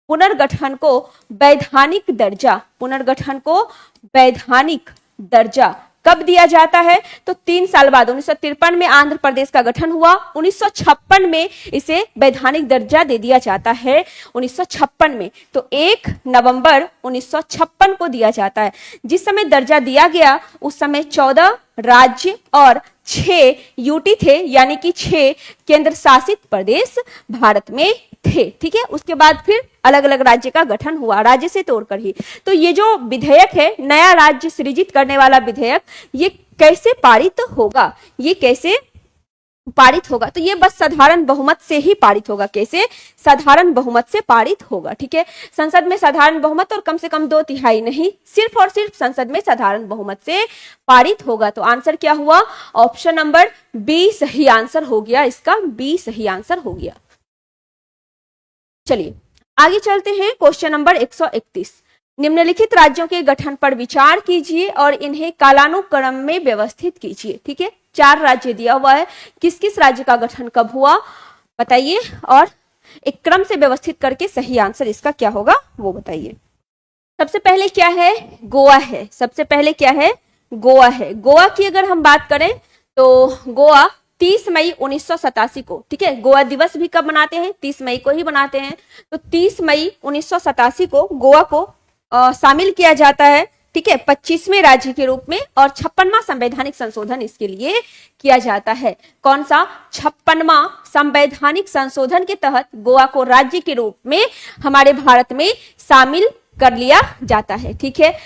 पुनर्गठन को वैधानिक दर्जा, पुनर्गठन को वैधानिक दर्जा कब दिया जाता है? तो 3 साल बाद 1953 में आंध्र प्रदेश का गठन हुआ, 1956 में इसे वैधानिक दर्जा दे दिया जाता है, 1956 में। तो 1 नवंबर 1956 को दिया जाता है। जिस समय दर्जा दिया गया उस समय 14 राज्य और 6 यूटी थे, यानी कि 6 केंद्र शासित प्रदेश भारत में थे। ठीक है, उसके बाद फिर अलग अलग राज्य का गठन हुआ, राज्य से तोड़कर ही। तो ये जो विधेयक है, नया राज्य सृजित करने वाला विधेयक, ये कैसे पारित होगा? ये कैसे पारित होगा? तो ये बस साधारण बहुमत से ही पारित होगा। कैसे? साधारण बहुमत से पारित होगा। ठीक है, संसद में साधारण बहुमत और कम से कम 2/3 नहीं, सिर्फ और सिर्फ संसद में साधारण बहुमत से पारित होगा। तो आंसर क्या हुआ? ऑप्शन नंबर बी सही आंसर हो गया, इसका बी सही आंसर हो गया। चलिए आगे चलते हैं, क्वेश्चन नंबर 131। निम्नलिखित राज्यों के गठन पर विचार कीजिए और इन्हें कालानुक्रम में व्यवस्थित कीजिए। ठीक है, 4 राज्य दिया हुआ है, किस किस राज्य का गठन कब हुआ बताइए, और एक क्रम से व्यवस्थित करके सही आंसर इसका क्या होगा वो बताइए। सबसे पहले क्या है? गोवा है। सबसे पहले क्या है? गोवा है। गोवा की अगर हम बात करें तो गोवा 30 मई 1987 को, ठीक है, गोवा दिवस भी कब मनाते हैं? 30 मई को ही मनाते हैं। तो 30 मई 1987 को गोवा को शामिल किया जाता है। ठीक है, 25वें राज्य के रूप में, और 56वां संवैधानिक संशोधन इसके लिए किया जाता है। कौन सा? 56वां संवैधानिक संशोधन के तहत गोवा को राज्य के रूप में हमारे भारत में शामिल कर लिया जाता है। ठीक है,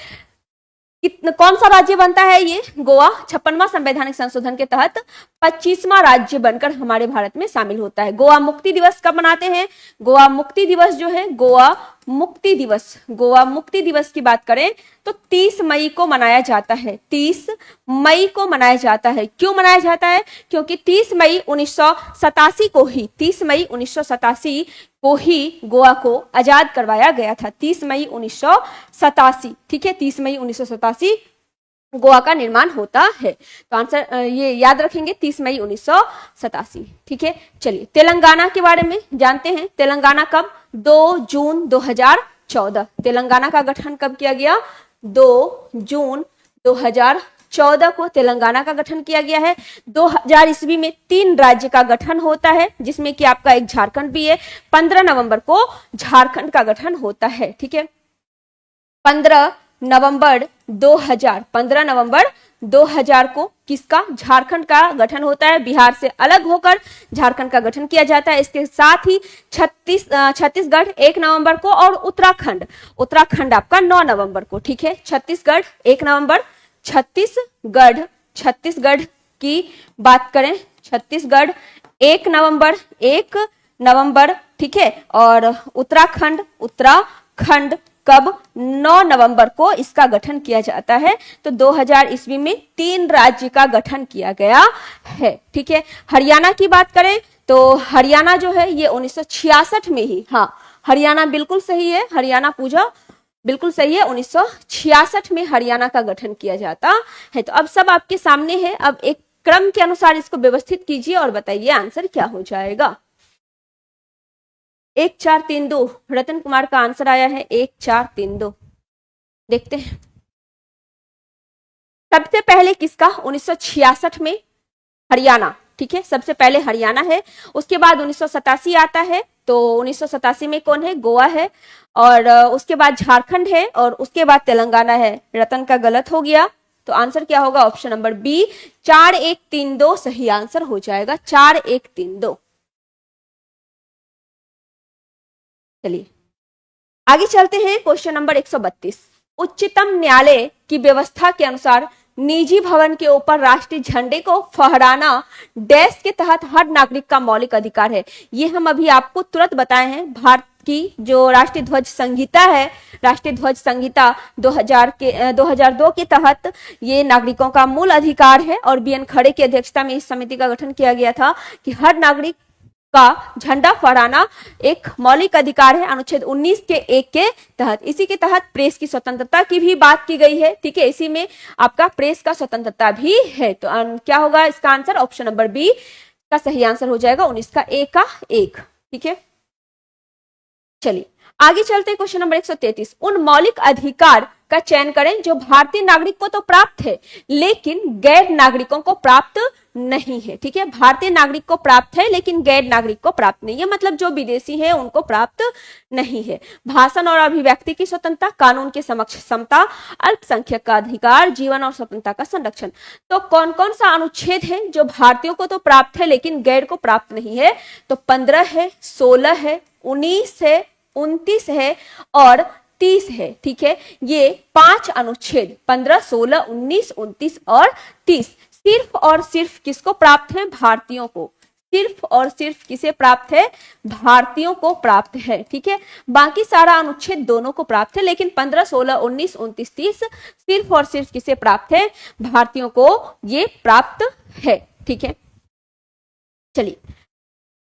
कौन सा राज्य बनता है ये? गोवा 56वां संवैधानिक संशोधन के तहत 25वां राज्य बनकर हमारे भारत में शामिल होता है। गोवा मुक्ति दिवस कब मनाते हैं? गोवा मुक्ति दिवस जो है, गोवा मुक्ति दिवस, गोवा मुक्ति दिवस की बात करें तो 30 मई को मनाया जाता है। 30 मई को मनाया जाता है। क्यों मनाया जाता है? क्योंकि 30 मई 1987 को ही, 30 मई 1987 को ही गोवा को आजाद करवाया गया था। 30 मई 1987, ठीक है, 30 मई 1987 गोवा का निर्माण होता है। तो आंसर ये याद रखेंगे, 30 मई 1987। ठीक है, चलिए तेलंगाना के बारे में जानते हैं। तेलंगाना कब? 2 जून 2014। तेलंगाना का गठन कब किया गया? 2 जून 2014 को तेलंगाना का गठन किया गया है। 2000 ईस्वी में 3 राज्य का गठन होता है, जिसमें कि आपका एक झारखंड भी है। 15 नवंबर को झारखंड का गठन होता है। ठीक है, 15 नवंबर 2000 को किसका? झारखंड का गठन होता है। बिहार से अलग होकर झारखंड का गठन किया जाता है। इसके साथ ही छत्तीसगढ़ 1 नवंबर को, और उत्तराखंड आपका 9 नवंबर को। ठीक है, छत्तीसगढ़ 1 नवंबर, छत्तीसगढ़ की बात करें, छत्तीसगढ़ 1 नवंबर, ठीक है, और उत्तराखंड कब? 9 नवंबर को इसका गठन किया जाता है। तो 2000 ईस्वी में 3 राज्य का गठन किया गया है। ठीक है, हरियाणा की बात करें तो हरियाणा जो है ये 1966 में ही, हाँ हरियाणा बिल्कुल सही है, हरियाणा पूजा बिल्कुल सही है, 1966 में हरियाणा का गठन किया जाता है। तो अब सब आपके सामने है, अब एक क्रम के अनुसार इसको व्यवस्थित कीजिए और बताइए आंसर क्या हो जाएगा। 1432 रतन कुमार का आंसर आया है, 1432। देखते हैं सबसे पहले किसका? 1966 में हरियाणा। ठीक है, सबसे पहले हरियाणा है, उसके बाद 1987 आता है। तो 1987 में कौन है? गोवा है, और उसके बाद झारखंड है, और उसके बाद तेलंगाना है। रतन का गलत हो गया, तो आंसर क्या होगा? ऑप्शन नंबर बी 4132 सही आंसर हो जाएगा, 4132। चलिए आगे चलते हैं, क्वेश्चन नंबर 132। उच्चतम न्यायालय की व्यवस्था के अनुसार निजी भवन के ऊपर राष्ट्रीय झंडे को फहराना डैश के तहत हर नागरिक का मौलिक अधिकार है। ये हम अभी आपको तुरंत बताए हैं। भारत की जो राष्ट्रीय ध्वज संहिता है, राष्ट्रीय ध्वज संहिता 2002 के तहत ये नागरिकों का मूल अधिकार है और बीएन खड़े की अध्यक्षता में इस समिति का गठन किया गया था कि हर नागरिक का झंडा फहराना एक मौलिक अधिकार है अनुच्छेद 19 के 1 के तहत। इसी के तहत प्रेस की स्वतंत्रता की भी बात की गई है, ठीक है। इसी में आपका प्रेस का स्वतंत्रता भी है। तो क्या होगा इसका आंसर? ऑप्शन नंबर बी का सही आंसर हो जाएगा 19 का 1 का 1, ठीक है। चलिए आगे चलते हैं। क्वेश्चन नंबर 133, उन मौलिक अधिकार का चयन करें जो भारतीय नागरिक को तो प्राप्त है लेकिन गैर नागरिकों को प्राप्त नहीं है, ठीक है। भारतीय नागरिक को प्राप्त है लेकिन गैर नागरिक को प्राप्त नहीं है, मतलब जो विदेशी है उनको प्राप्त नहीं है। भाषण और अभिव्यक्ति की स्वतंत्रता, कानून के समक्ष समता, अल्पसंख्यक का अधिकार, जीवन और स्वतंत्रता का संरक्षण। तो कौन कौन सा अनुच्छेद है जो भारतीयों को तो प्राप्त है लेकिन गैर को प्राप्त नहीं है? तो 15 है, 16 है, 19 है, 29 है और 30 है, ठीक है। ये 5 अनुच्छेद 15, 16, 19, 29 और 30 सिर्फ और सिर्फ किसको प्राप्त है? भारतीयों को। सिर्फ और सिर्फ किसे प्राप्त है? भारतीयों को प्राप्त है, ठीक है। बाकी सारा अनुच्छेद दोनों को प्राप्त है लेकिन 15, 16, 19, 29, 30 सिर्फ और सिर्फ किसे प्राप्त है? भारतीयों को ये प्राप्त है, ठीक है। चलिए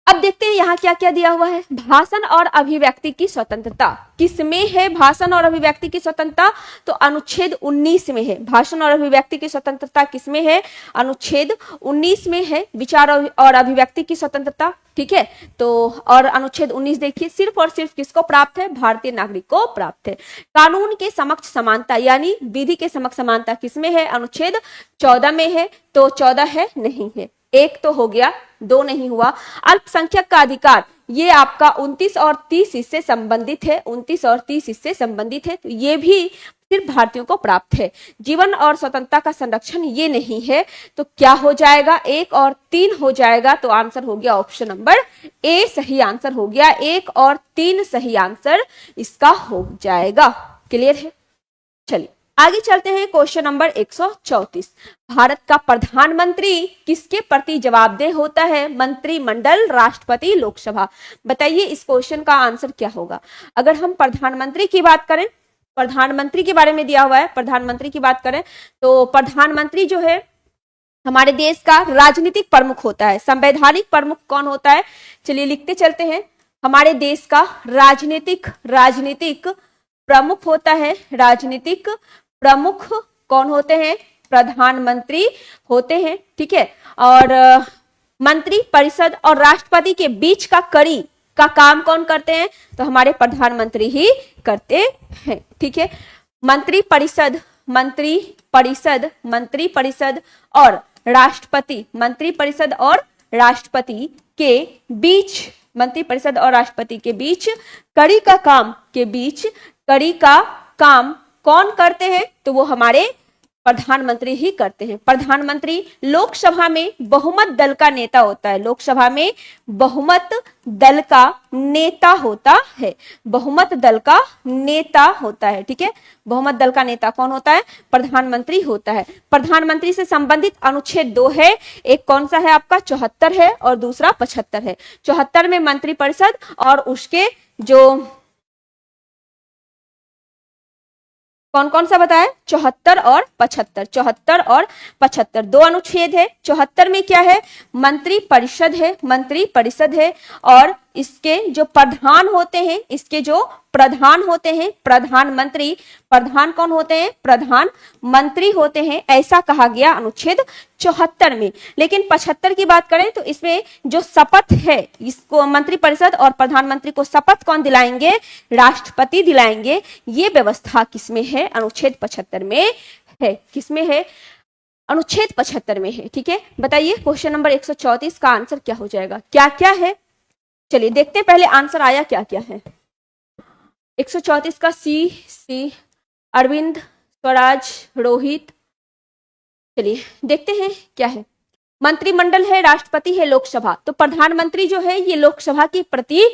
अब देखते हैं यहां क्या क्या दिया हुआ है। भाषण और अभिव्यक्ति की स्वतंत्रता किसमें है? भाषण और अभिव्यक्ति की स्वतंत्रता तो अनुच्छेद 19 में है। भाषण और अभिव्यक्ति की स्वतंत्रता किसमें है? अनुच्छेद 19 में है। विचार और अभिव्यक्ति की स्वतंत्रता, ठीक है। तो और अनुच्छेद 19 देखिए, सिर्फ और सिर्फ किसको प्राप्त है? भारतीय नागरिक को प्राप्त है। कानून के समक्ष समानता यानी विधि के समक्ष समानता किसमें है? अनुच्छेद 14 में है। तो 14 है, नहीं है, 1 तो हो गया, 2 नहीं हुआ। अल्पसंख्यक का अधिकार ये आपका 29 और 30 इससे संबंधित है, 29 और 30 इससे संबंधित है, तो ये भी सिर्फ भारतीयों को प्राप्त है। जीवन और स्वतंत्रता का संरक्षण ये नहीं है, तो क्या हो जाएगा? 1 और 3 हो जाएगा। तो आंसर हो गया ऑप्शन नंबर ए सही आंसर हो गया। 1 और 3 सही आंसर इसका हो जाएगा। क्लियर है? चलिए आगे चलते हैं। क्वेश्चन नंबर 134, भारत का प्रधानमंत्री किसके प्रति जवाबदेह होता है? मंत्रिमंडल, राष्ट्रपति, लोकसभा। बताइए इस क्वेश्चन का आंसर क्या होगा? अगर हम प्रधानमंत्री की बात करें, प्रधानमंत्री के बारे में दिया हुआ है, प्रधानमंत्री की बात करें तो प्रधानमंत्री जो है हमारे देश का राजनीतिक प्रमुख होता है। संवैधानिक प्रमुख कौन होता है? चलिए लिखते चलते हैं। हमारे देश का राजनीतिक प्रमुख होता है। राजनीतिक प्रमुख कौन होते हैं? प्रधानमंत्री होते हैं, ठीक है। और मंत्री परिषद और राष्ट्रपति के बीच का कड़ी का काम कौन करते हैं? तो हमारे प्रधानमंत्री ही करते हैं, ठीक है। मंत्री परिषद और राष्ट्रपति, मंत्री परिषद और राष्ट्रपति के बीच, मंत्री परिषद और राष्ट्रपति के बीच कड़ी का काम कौन करते हैं? तो वो हमारे प्रधानमंत्री ही करते हैं। प्रधानमंत्री लोकसभा में बहुमत दल का नेता होता है। लोकसभा में बहुमत दल का नेता होता है। बहुमत दल का नेता होता है, ठीक है। बहुमत दल का नेता कौन होता है? प्रधानमंत्री होता है। प्रधानमंत्री से संबंधित अनुच्छेद 2 है। एक कौन सा है आपका? 74 है और दूसरा 75 है। 74 में मंत्री परिषद और उसके जो कौन कौन सा बताया? 74 और 75। 74 और 75 दो अनुच्छेद है। 74 में क्या है? मंत्री परिषद है, मंत्री परिषद है और इसके जो प्रधान होते हैं, इसके जो प्रधान होते हैं, प्रधानमंत्री, प्रधान कौन होते हैं? प्रधानमंत्री होते हैं, ऐसा कहा गया अनुच्छेद 74 में। लेकिन 75 की बात करें तो इसमें जो शपथ है, इसको मंत्री परिषद और प्रधानमंत्री को शपथ कौन दिलाएंगे? राष्ट्रपति दिलाएंगे। ये व्यवस्था किसमें है? अनुच्छेद 75 में है। किसमें है? अनुच्छेद 75 में है, ठीक है। बताइए क्वेश्चन नंबर 134 का आंसर क्या हो जाएगा? क्या क्या है? चलिए देखते हैं पहले आंसर आया क्या क्या है। 134 का सी अरविंद, स्वराज, रोहित। चलिए देखते हैं क्या है। मंत्रिमंडल है, राष्ट्रपति है, लोकसभा। तो प्रधानमंत्री जो है ये लोकसभा के प्रति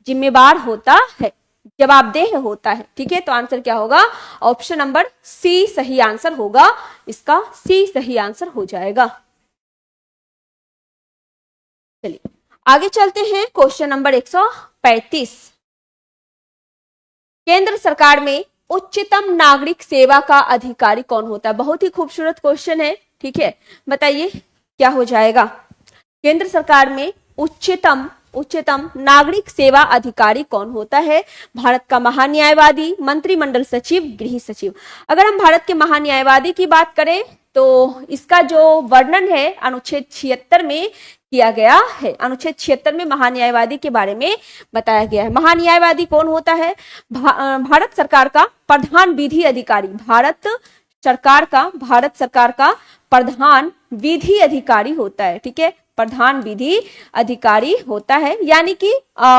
जिम्मेवार होता है। जवाबदेह होता है। ठीक है, तो आंसर क्या होगा? ऑप्शन नंबर सी सही आंसर होगा, इसका सी सही आंसर हो जाएगा। चलिए आगे चलते हैं, क्वेश्चन नंबर 135। केंद्र सरकार में उच्चतम नागरिक सेवा का अधिकारी कौन होता है? बहुत ही खूबसूरत क्वेश्चन है। ठीक है, बताइए क्या हो जाएगा? केंद्र सरकार में उच्चतम नागरिक सेवा अधिकारी कौन होता है? भारत का महान्यायवादी, मंत्रिमंडल सचिव, गृह सचिव। अगर हम भारत के महान्यायवादी की बात करें तो इसका जो वर्णन है अनुच्छेद 76 में किया गया है। अनुच्छेद 76 में महान्यायवादी के बारे में बताया गया है। महान्यायवादी कौन होता है? भारत सरकार का प्रधान विधि अधिकारी, भारत सरकार का प्रधान विधि अधिकारी होता है। ठीक है, प्रधान विधि अधिकारी होता है, यानी कि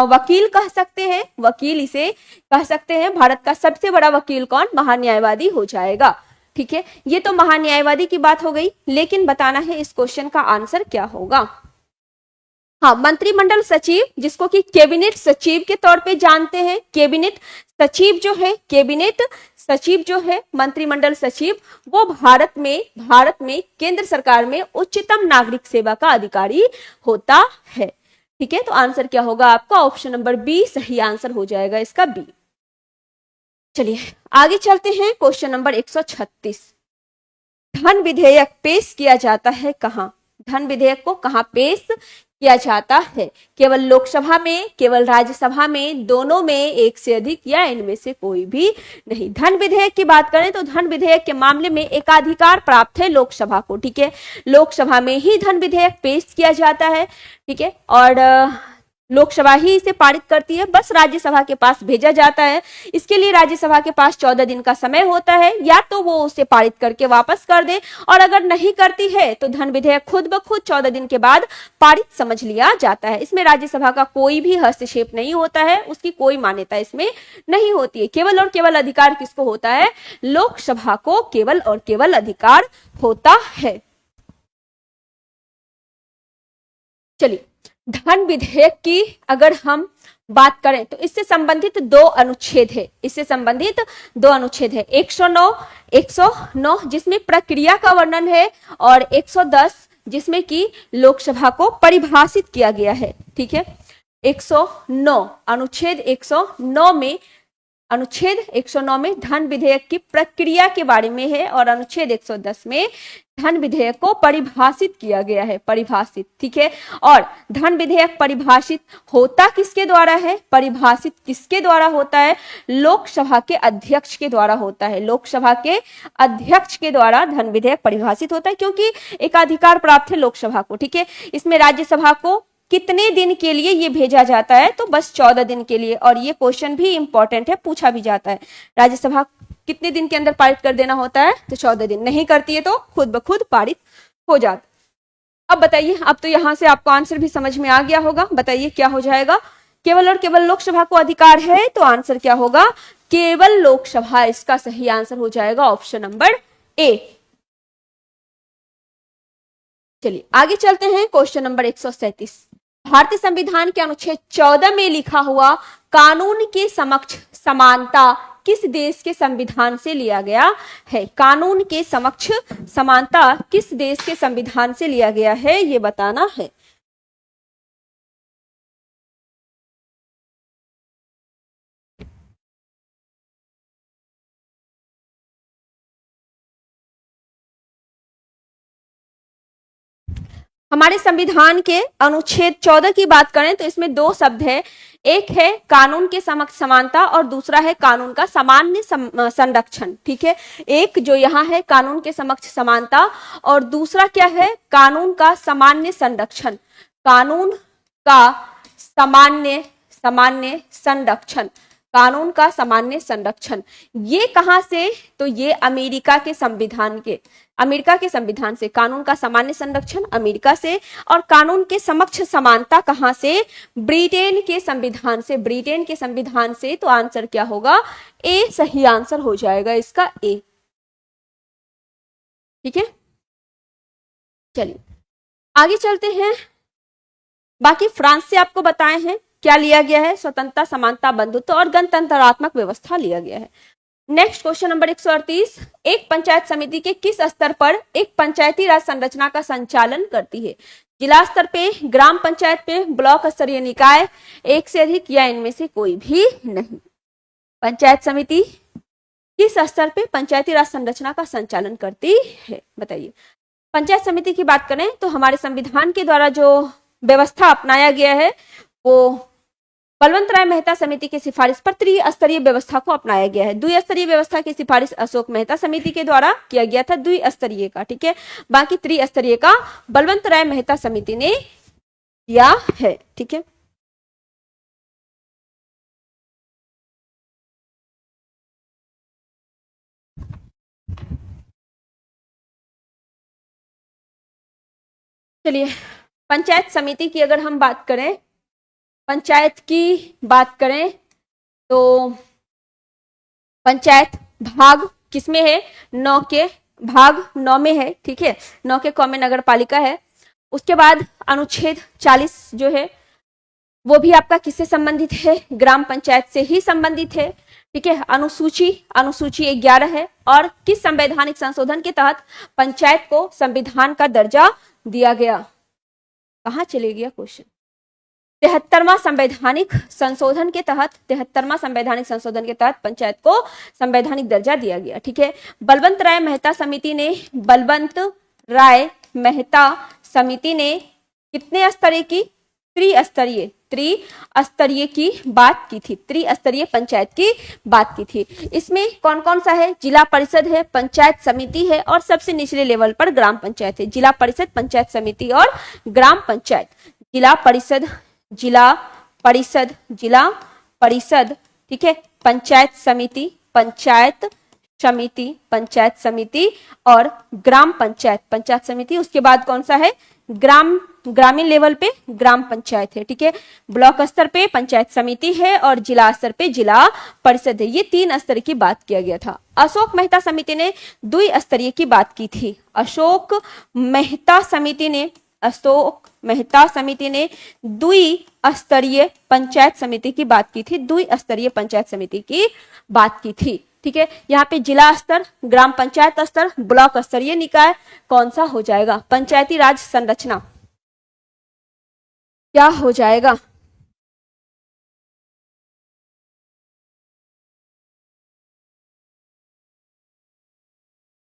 वकील कह सकते हैं, वकील इसे कह सकते हैं। भारत का सबसे बड़ा वकील कौन? महान्यायवादी हो जाएगा। ठीक है, ये तो महान्यायवादी की बात हो गई, लेकिन बताना है इस क्वेश्चन का आंसर क्या होगा। हाँ, मंत्रिमंडल सचिव, जिसको कि कैबिनेट सचिव के तौर पे जानते हैं। कैबिनेट सचिव जो है मंत्रिमंडल सचिव, वो भारत में केंद्र सरकार में उच्चतम नागरिक सेवा का अधिकारी होता है। ठीक है, तो आंसर क्या होगा आपका? ऑप्शन नंबर बी सही आंसर हो जाएगा, इसका बी। चलिए आगे चलते हैं, क्वेश्चन नंबर 136। धन विधेयक पेश किया जाता है कहां? धन विधेयक को कहां पेश किया जाता है? केवल लोकसभा में, केवल राज्यसभा में, दोनों में, एक से अधिक, या इनमें से कोई भी नहीं? धन विधेयक की बात करें तो धन विधेयक के मामले में एकाधिकार प्राप्त है लोकसभा को। ठीक है, लोकसभा में ही धन विधेयक पेश किया जाता है। ठीक है, और लोकसभा ही इसे पारित करती है, बस राज्यसभा के पास भेजा जाता है। इसके लिए राज्यसभा के पास 14 दिन का समय होता है, या तो वो उसे पारित करके वापस कर दे, और अगर नहीं करती है तो धन विधेयक खुद ब खुद 14 दिन के बाद पारित समझ लिया जाता है। इसमें राज्यसभा का कोई भी हस्तक्षेप नहीं होता है, उसकी कोई मान्यता इसमें नहीं होती है। केवल और केवल अधिकार किसको होता है? लोकसभा को केवल और केवल अधिकार होता है। चलिए, धन विधेयक की अगर हम बात करें तो इससे संबंधित दो अनुच्छेद है। 109 जिसमें प्रक्रिया का वर्णन है, और 110 जिसमें कि लोकसभा को परिभाषित किया गया है। ठीक है, 109 अनुच्छेद 109 में धन विधेयक की प्रक्रिया के बारे में है, और अनुच्छेद 110 में धन विधेयक को परिभाषित किया गया है। परिभाषित, ठीक है, और धन विधेयक परिभाषित होता किसके द्वारा है? परिभाषित किसके द्वारा होता है? लोकसभा के अध्यक्ष के द्वारा होता है। लोकसभा के अध्यक्ष के द्वारा धन विधेयक परिभाषित होता है, क्योंकि एकाधिकार प्राप्त है लोकसभा को। ठीक है, इसमें राज्यसभा को कितने दिन के लिए ये भेजा जाता है? तो बस 14 दिन के लिए। और ये क्वेश्चन भी इंपॉर्टेंट है, पूछा भी जाता है, राज्यसभा कितने दिन के अंदर पारित कर देना होता है? तो 14 दिन। नहीं करती है तो खुद ब खुद पारित हो जाता। अब बताइए, अब तो यहां से आपको आंसर भी समझ में आ गया होगा। बताइए क्या हो जाएगा? केवल और केवल लोकसभा को अधिकार है, तो आंसर क्या होगा? केवल लोकसभा, इसका सही आंसर हो जाएगा ऑप्शन नंबर ए। चलिए आगे चलते हैं, क्वेश्चन नंबर 137। भारतीय संविधान के अनुच्छेद 14 में लिखा हुआ कानून के समक्ष समानता किस देश के संविधान से लिया गया है? कानून के समक्ष समानता किस देश के संविधान से लिया गया है, ये बताना है। हमारे संविधान के अनुच्छेद 14 की बात करें तो इसमें दो शब्द है। एक है कानून के समक्ष समानता, और दूसरा है कानून का सामान्य संरक्षण। ठीक है, एक जो यहाँ है कानून के समक्ष समानता, और दूसरा क्या है? कानून का सामान्य संरक्षण। कानून का सामान्य संरक्षण, कानून का सामान्य संरक्षण। ये कहां से? तो ये अमेरिका के संविधान से। कानून का सामान्य संरक्षण अमेरिका से, और कानून के समक्ष समानता कहां से? ब्रिटेन के संविधान से। ब्रिटेन के संविधान से। तो आंसर क्या होगा? ए सही आंसर हो जाएगा, इसका ए। ठीक है, चलिए आगे चलते हैं। बाकी फ्रांस से आपको बताए हैं, क्या लिया गया है? स्वतंत्रता, समानता, बंधुत्व और गणतंत्रात्मक व्यवस्था लिया गया है। नेक्स्ट क्वेश्चन नंबर 138, एक पंचायत समिति के किस स्तर पर एक पंचायती राज संरचना का संचालन करती है? जिला स्तर पे, ग्राम पंचायत पे, ब्लॉक स्तरीय निकाय, एक से अधिक या इनमें से कोई भी नहीं। पंचायत समिति किस स्तर पे पंचायती राज संरचना का संचालन करती है? बताइए। पंचायत समिति की बात करें तो हमारे संविधान के द्वारा जो व्यवस्था अपनाया गया है वो बलवंत राय मेहता समिति की सिफारिश पर त्रिस्तरीय व्यवस्था को अपनाया गया है। द्विस्तरीय व्यवस्था की सिफारिश अशोक मेहता समिति के द्वारा किया गया था, द्विस्तरीय का, ठीक है। बाकी त्रिस्तरीय का बलवंत राय मेहता समिति ने किया है, ठीक है। चलिए, पंचायत समिति की अगर हम बात करें, पंचायत की बात करें तो पंचायत भाग किसमें है? 9 के भाग 9 में है, ठीक है। 9 के क में नगर पालिका है। उसके बाद अनुच्छेद 40 जो है वो भी आपका किससे संबंधित है? ग्राम पंचायत से ही संबंधित है, ठीक है। अनुसूची 11 है। और किस संवैधानिक संशोधन के तहत पंचायत को संविधान का दर्जा दिया गया? कहां चले गया क्वेश्चन? 73वां संवैधानिक संशोधन के तहत, 73वां संवैधानिक संशोधन के तहत पंचायत को संवैधानिक दर्जा दिया गया, ठीक है। बलवंत राय मेहता समिति ने, बलवंत राय मेहता समिति ने कितने स्तरीय की? त्रिस्तरीय की बात की थी, त्रिस्तरीय पंचायत की बात की थी। इसमें कौन कौन सा है? जिला परिषद है, पंचायत समिति है और सबसे निचले लेवल पर ग्राम पंचायत है। जिला परिषद, पंचायत समिति और ग्राम पंचायत। जिला परिषद, जिला परिषद, जिला परिषद, ठीक है। पंचायत समिति, पंचायत समिति, पंचायत समिति और ग्राम पंचायत, पंचायत समिति। उसके बाद कौन सा है? ग्रामीण लेवल पे ग्राम पंचायत है, ठीक है। ब्लॉक स्तर पे पंचायत समिति है और जिला स्तर पे जिला परिषद है। ये 3 स्तर की बात किया गया था। अशोक मेहता समिति ने द्विस्तरीय की बात की थी। अशोक मेहता समिति ने द्विस्तरीय पंचायत समिति की बात की थी, द्विस्तरीय पंचायत समिति की बात की थी, ठीक है। यहाँ पे जिला स्तर, ग्राम पंचायत स्तर, ब्लॉक स्तरीय निकाय कौन सा हो जाएगा? पंचायती राज संरचना क्या हो जाएगा?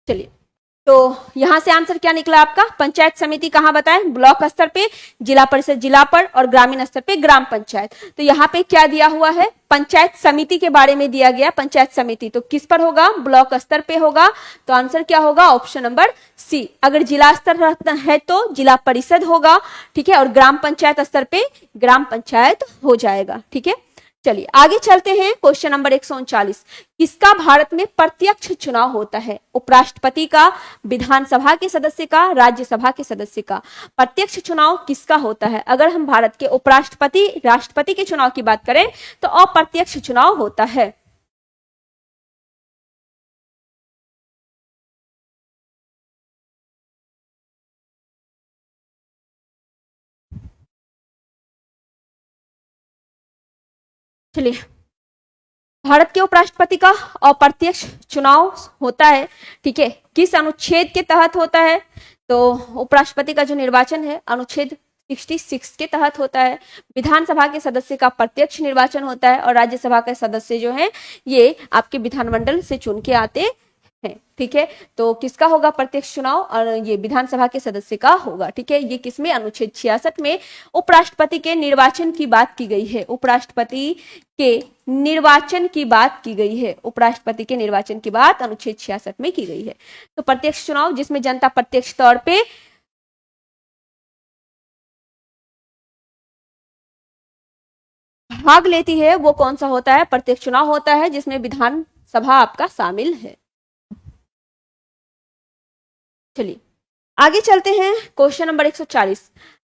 चलिए, तो यहां से आंसर क्या निकला आपका? पंचायत समिति कहां बताए? ब्लॉक स्तर पे, जिला परिषद जिला पर और ग्रामीण स्तर पे ग्राम पंचायत। तो यहाँ पे क्या दिया हुआ है? पंचायत समिति के बारे में दिया गया। पंचायत समिति तो किस पर होगा? ब्लॉक स्तर पे होगा। तो आंसर क्या होगा? Option number C. अगर जिला स्तर रहता है तो जिला परिषद होगा, ठीक है। और ग्राम पंचायत स्तर पे ग्राम पंचायत हो जाएगा, ठीक है। चलिए आगे चलते हैं। क्वेश्चन नंबर 139, किसका भारत में प्रत्यक्ष चुनाव होता है? उपराष्ट्रपति का, विधानसभा के सदस्य का, राज्यसभा के सदस्य का? प्रत्यक्ष चुनाव किसका होता है? अगर हम भारत के उपराष्ट्रपति, राष्ट्रपति के चुनाव की बात करें तो अप्रत्यक्ष चुनाव होता है। चलिए, भारत के उपराष्ट्रपति का अप्रत्यक्ष चुनाव होता है, ठीक है। किस अनुच्छेद के तहत होता है? तो उपराष्ट्रपति का जो निर्वाचन है अनुच्छेद 66 के तहत होता है। विधानसभा के सदस्य का प्रत्यक्ष निर्वाचन होता है और राज्यसभा के सदस्य जो हैं ये आपके विधानमंडल से चुन के आते हैं, ठीक है। तो किसका होगा प्रत्यक्ष चुनाव? और ये विधानसभा के सदस्य का होगा, ठीक है। ये किसमें? अनुच्छेद 66 में उपराष्ट्रपति के निर्वाचन की बात की गई है। उपराष्ट्रपति के निर्वाचन की बात की गई है। उपराष्ट्रपति के निर्वाचन की बात अनुच्छेद 66 में की गई है। तो प्रत्यक्ष चुनाव जिसमें जनता प्रत्यक्ष तौर पे भाग लेती है वो कौन सा होता है? प्रत्यक्ष चुनाव होता है जिसमें विधानसभा आपका शामिल है। चलिए आगे चलते हैं। क्वेश्चन नंबर 140,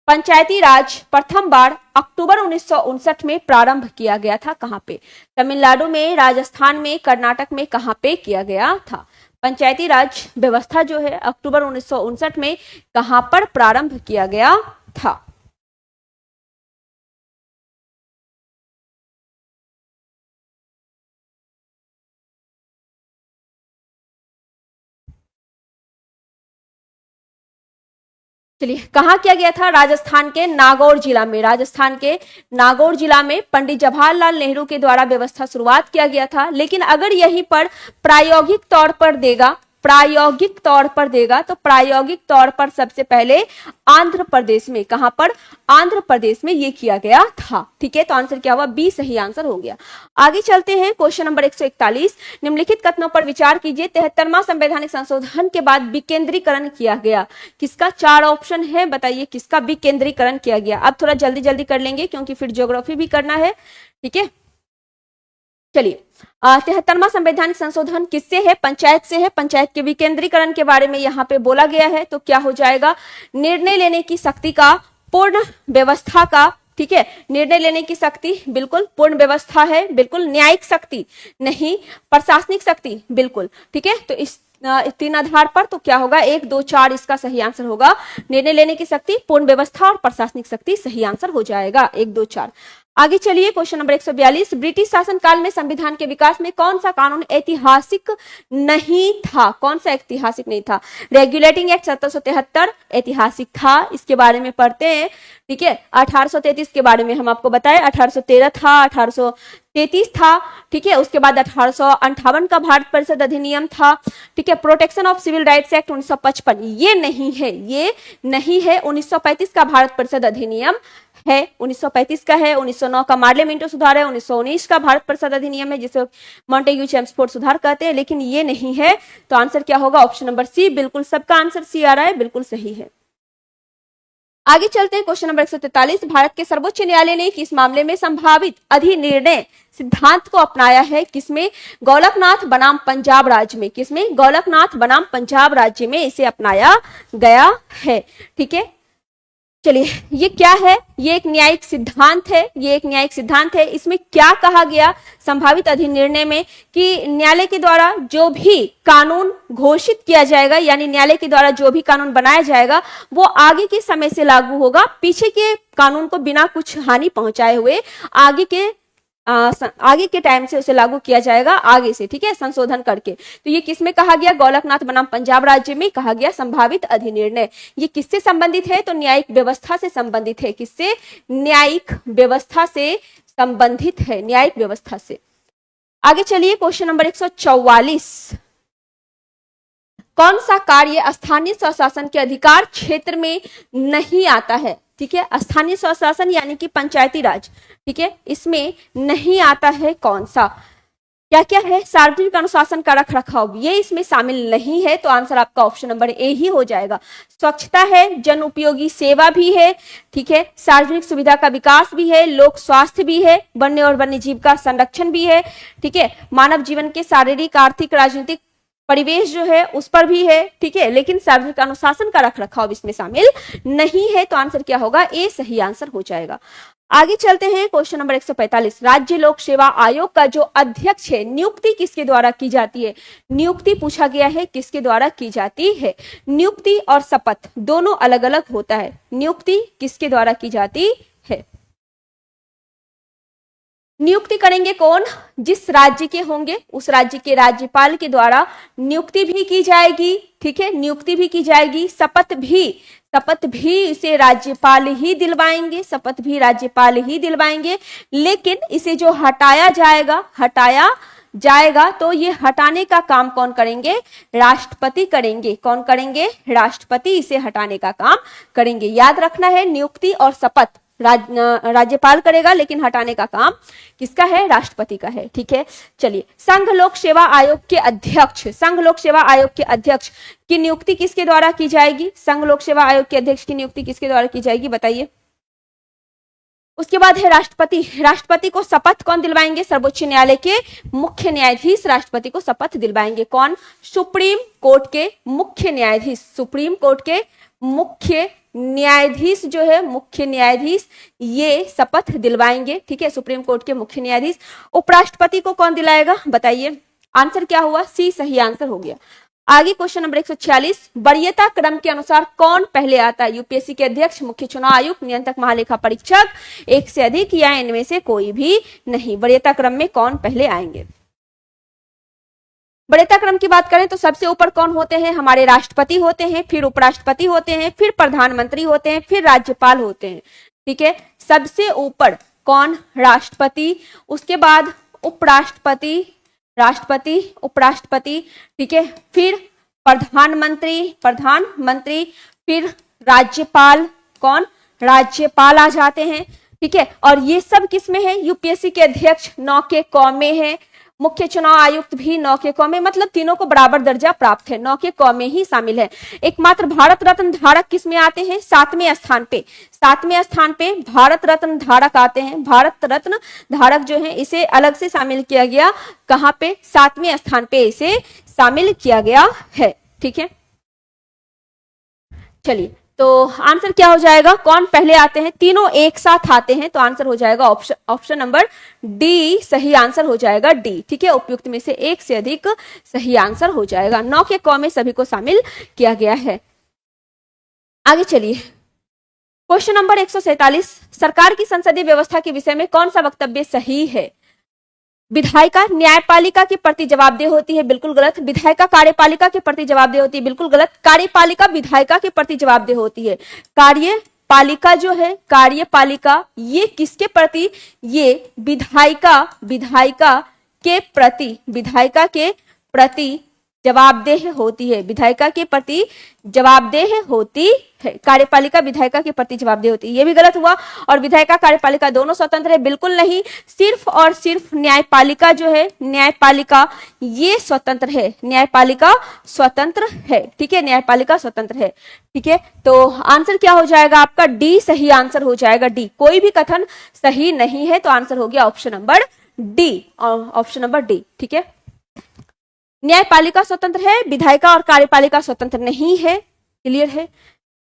पंचायती राज प्रथम बार अक्टूबर 1959 में प्रारंभ किया गया था। कहां पे? तमिलनाडु में, राजस्थान में, कर्नाटक में, कहां पे किया गया था? पंचायती राज व्यवस्था जो है अक्टूबर 1959 में कहां पर प्रारंभ किया गया था? चलिए, कहाँ किया गया था? राजस्थान के नागौर जिला में। राजस्थान के नागौर जिला में पंडित जवाहरलाल नेहरू के द्वारा व्यवस्था शुरुआत किया गया था। लेकिन अगर यहीं पर प्रायोगिक तौर पर देगा, प्रायोगिक तौर पर देगा, तो प्रायोगिक तौर पर सबसे पहले आंध्र प्रदेश में, कहां पर? आंध्र प्रदेश में ये किया गया था। ठीक है, तो आंसर क्या हुआ? बी सही आंसर हो गया। आगे चलते हैं, क्वेश्चन नंबर 141। निम्नलिखित कथनों पर विचार कीजिए। 73वां संवैधानिक संशोधन के बाद विकेंद्रीकरण किया गया। किसका? 4 ऑप्शन है, बताइए किसका विकेंद्रीकरण किया गया। अब थोड़ा जल्दी जल्दी कर लेंगे क्योंकि फिर ज्योग्राफी भी करना है। ठीक है, चलिए, 73वां संवैधानिक संशोधन किससे है? पंचायत से है। पंचायत के विकेंद्रीकरण के बारे में यहाँ पे बोला गया है, तो क्या हो जाएगा? निर्णय लेने की शक्ति का, पूर्ण व्यवस्था का, ठीक है, निर्णय लेने की शक्ति बिल्कुल पूर्ण व्यवस्था है, बिल्कुल न्यायिक शक्ति नहीं, प्रशासनिक शक्ति बिल्कुल। ठीक है, तो इस 3 आधार पर तो क्या होगा? 1, 2, 4 इसका सही आंसर होगा। निर्णय लेने की शक्ति, पूर्ण व्यवस्था और प्रशासनिक शक्ति सही आंसर हो जाएगा, 1, 2, 4। आगे चलिए, क्वेश्चन नंबर 142। ब्रिटिश शासनकाल में संविधान के विकास में कौन सा कानून ऐतिहासिक नहीं था? कौन सा ऐतिहासिक नहीं था? रेगुलेटिंग एक्ट 1773 ऐतिहासिक था, इसके बारे में पढ़ते हैं। ठीक है, 1833 के बारे में हम आपको बताएं, 1813 था, 1833 था। ठीक है, उसके बाद 1858 का भारत परिषद अधिनियम था। ठीक है, protection of civil rights act 1955 ये नहीं है, ये नहीं है। 1935 का भारत परिषद अधिनियम है, 1935 का है। 1909 का मार्ले मिंटो सुधार है। 1919 का भारत परिषद अधिनियम है, जिसे मॉन्टेग्यू चेम्सफोर्ड सुधार कहते हैं, लेकिन ये नहीं है। तो आंसर क्या होगा? Option number C. बिल्कुल सबका आंसर सी आ रहा है, बिल्कुल सही है। आगे चलते हैं, क्वेश्चन नंबर 143। भारत के सर्वोच्च न्यायालय ने किस मामले में संभावित अधिनिर्णय सिद्धांत को अपनाया है? किसमें? गोलकनाथ बनाम पंजाब राज्य में। किसमें? गोलकनाथ बनाम पंजाब राज्य में इसे अपनाया गया है। ठीक है, चलिए, ये क्या है? ये एक न्यायिक सिद्धांत है, ये एक न्यायिक सिद्धांत है। इसमें क्या कहा गया संभावित अधिनिर्णय में? कि न्यायालय के द्वारा जो भी कानून घोषित किया जाएगा, यानी न्यायालय के द्वारा जो भी कानून बनाया जाएगा, वो आगे के समय से लागू होगा, पीछे के कानून को बिना कुछ हानि पहुंचाए हुए आगे के टाइम से उसे लागू किया जाएगा, आगे से। ठीक है, संशोधन करके। तो ये किसमें कहा गया? गोलकनाथ बनाम पंजाब राज्य में कहा गया संभावित अधिनिर्णय। ये किससे संबंधित है? तो न्यायिक व्यवस्था से संबंधित है। किससे? न्यायिक व्यवस्था से संबंधित है, न्यायिक व्यवस्था से। आगे चलिए, क्वेश्चन नंबर 144। कौन सा कार्य स्थानीय स्वशासन के अधिकार क्षेत्र में नहीं आता है? ठीक है, स्थानीय स्वशासन यानी कि पंचायती राज, ठीक है, इसमें नहीं आता है। कौन सा? क्या क्या है? सार्वजनिक अनुशासन का रख रखाव, ये इसमें शामिल नहीं है। तो आंसर आपका ऑप्शन नंबर ए ही हो जाएगा। स्वच्छता है, जन उपयोगी सेवा भी है, ठीक है, सार्वजनिक सुविधा का विकास भी है, लोक स्वास्थ्य भी है, वन्य और वन्य जीव का संरक्षण भी है, ठीक है, मानव जीवन के शारीरिक, आर्थिक, राजनीतिक परिवेश जो है उस पर भी है। ठीक है, लेकिन सार्वजनिक अनुशासन का रख रखाव इसमें शामिल नहीं है। तो आंसर क्या होगा? ए सही आंसर हो जाएगा। आगे चलते हैं, क्वेश्चन नंबर 145। राज्य लोक सेवा आयोग का जो अध्यक्ष है, नियुक्ति किसके द्वारा की जाती है? नियुक्ति पूछा गया है, किसके द्वारा की जाती है? नियुक्ति और शपथ दोनों अलग अलग होता है। नियुक्ति किसके द्वारा की जाती है? नियुक्ति करेंगे कौन? जिस राज्य के होंगे उस राज्य के राज्यपाल के द्वारा नियुक्ति भी की जाएगी। ठीक है, नियुक्ति भी की जाएगी, शपथ भी इसे राज्यपाल ही दिलवाएंगे, शपथ भी राज्यपाल ही दिलवाएंगे। लेकिन इसे जो हटाया जाएगा तो ये हटाने का काम कौन करेंगे? राष्ट्रपति करेंगे। कौन करेंगे? राष्ट्रपति इसे हटाने का काम करेंगे। याद रखना है, नियुक्ति और शपथ राज्यपाल करेगा, लेकिन हटाने का काम किसका है? राष्ट्रपति का है। ठीक है, चलिए, संघ लोक सेवा आयोग के अध्यक्ष की नियुक्ति किसके द्वारा की जाएगी? संघ लोक सेवा आयोग के अध्यक्ष की नियुक्ति किसके द्वारा की जाएगी? बताइए। उसके बाद है राष्ट्रपति। राष्ट्रपति को शपथ कौन दिलवाएंगे? सर्वोच्च न्यायालय के मुख्य न्यायाधीश राष्ट्रपति को शपथ दिलवाएंगे। कौन? सुप्रीम कोर्ट के मुख्य न्यायाधीश। सुप्रीम कोर्ट के मुख्य न्यायाधीश जो है, मुख्य न्यायाधीश, ये शपथ दिलवाएंगे। ठीक है, सुप्रीम कोर्ट के मुख्य न्यायाधीश। उपराष्ट्रपति को कौन दिलाएगा? बताइए। आंसर क्या हुआ? सी सही आंसर हो गया। आगे क्वेश्चन नंबर 146। वरीयता क्रम के अनुसार कौन पहले आता है? यूपीएससी के अध्यक्ष, मुख्य चुनाव आयुक्त, नियंत्रक, महालेखा परीक्षक, एक से अधिक या इनमें से कोई भी नहीं। वरीयता क्रम में कौन पहले आएंगे? वरीयता क्रम की बात करें तो सबसे ऊपर कौन होते हैं, हमारे राष्ट्रपति होते हैं, फिर उपराष्ट्रपति होते हैं, फिर प्रधानमंत्री होते हैं, फिर राज्यपाल होते हैं। ठीक है, सबसे ऊपर कौन, राष्ट्रपति, उसके बाद उपराष्ट्रपति, राष्ट्रपति, उपराष्ट्रपति, ठीक है, फिर प्रधानमंत्री, फिर राज्यपाल, कौन, राज्यपाल आ जाते हैं। ठीक है, और ये सब किसमें है, यूपीएससी के अध्यक्ष 9 के क में है, मुख्य चुनाव आयुक्त भी 9 के क में, मतलब तीनों को बराबर दर्जा प्राप्त है, 9 के क में ही शामिल है। एकमात्र भारत रत्न धारक किसमें आते हैं, 7वें स्थान पे, 7वें स्थान पे भारत रत्न धारक आते हैं। भारत रत्न धारक जो है इसे अलग से शामिल किया गया, कहां पे, 7वें स्थान पे इसे शामिल किया गया है। ठीक है, चलिए तो आंसर क्या हो जाएगा, कौन पहले आते हैं, तीनों एक साथ आते हैं, तो आंसर हो जाएगा ऑप्शन नंबर डी, सही आंसर हो जाएगा डी। ठीक है, उपयुक्त में से एक से अधिक सही आंसर हो जाएगा, 9 के क में सभी को शामिल किया गया है। आगे चलिए, क्वेश्चन नंबर 147, सरकार की संसदीय व्यवस्था के विषय में कौन सा वक्तव्य सही है। विधायिका न्यायपालिका के प्रति जवाबदेह होती है, बिल्कुल गलत। विधायिका कार्यपालिका के प्रति जवाबदेह होती है, बिल्कुल गलत। कार्यपालिका विधायिका के प्रति जवाबदेह होती है। कार्यपालिका जो है, कार्यपालिका ये किसके प्रति, ये विधायिका के प्रति जवाबदेह होती है, विधायिका के प्रति जवाबदेह होती है। कार्यपालिका विधायिका के प्रति जवाबदेह होती है, ये भी गलत हुआ। और विधायिका कार्यपालिका दोनों स्वतंत्र है, बिल्कुल नहीं। सिर्फ और सिर्फ न्यायपालिका जो है, न्यायपालिका ये स्वतंत्र है, न्यायपालिका स्वतंत्र है। ठीक है, न्यायपालिका स्वतंत्र है। ठीक है, तो आंसर क्या हो जाएगा आपका, डी सही आंसर हो जाएगा, डी। कोई भी कथन सही नहीं है, तो आंसर हो गया option number D, option number D. ठीक है, न्यायपालिका स्वतंत्र है, विधायिका और कार्यपालिका स्वतंत्र नहीं है। क्लियर है।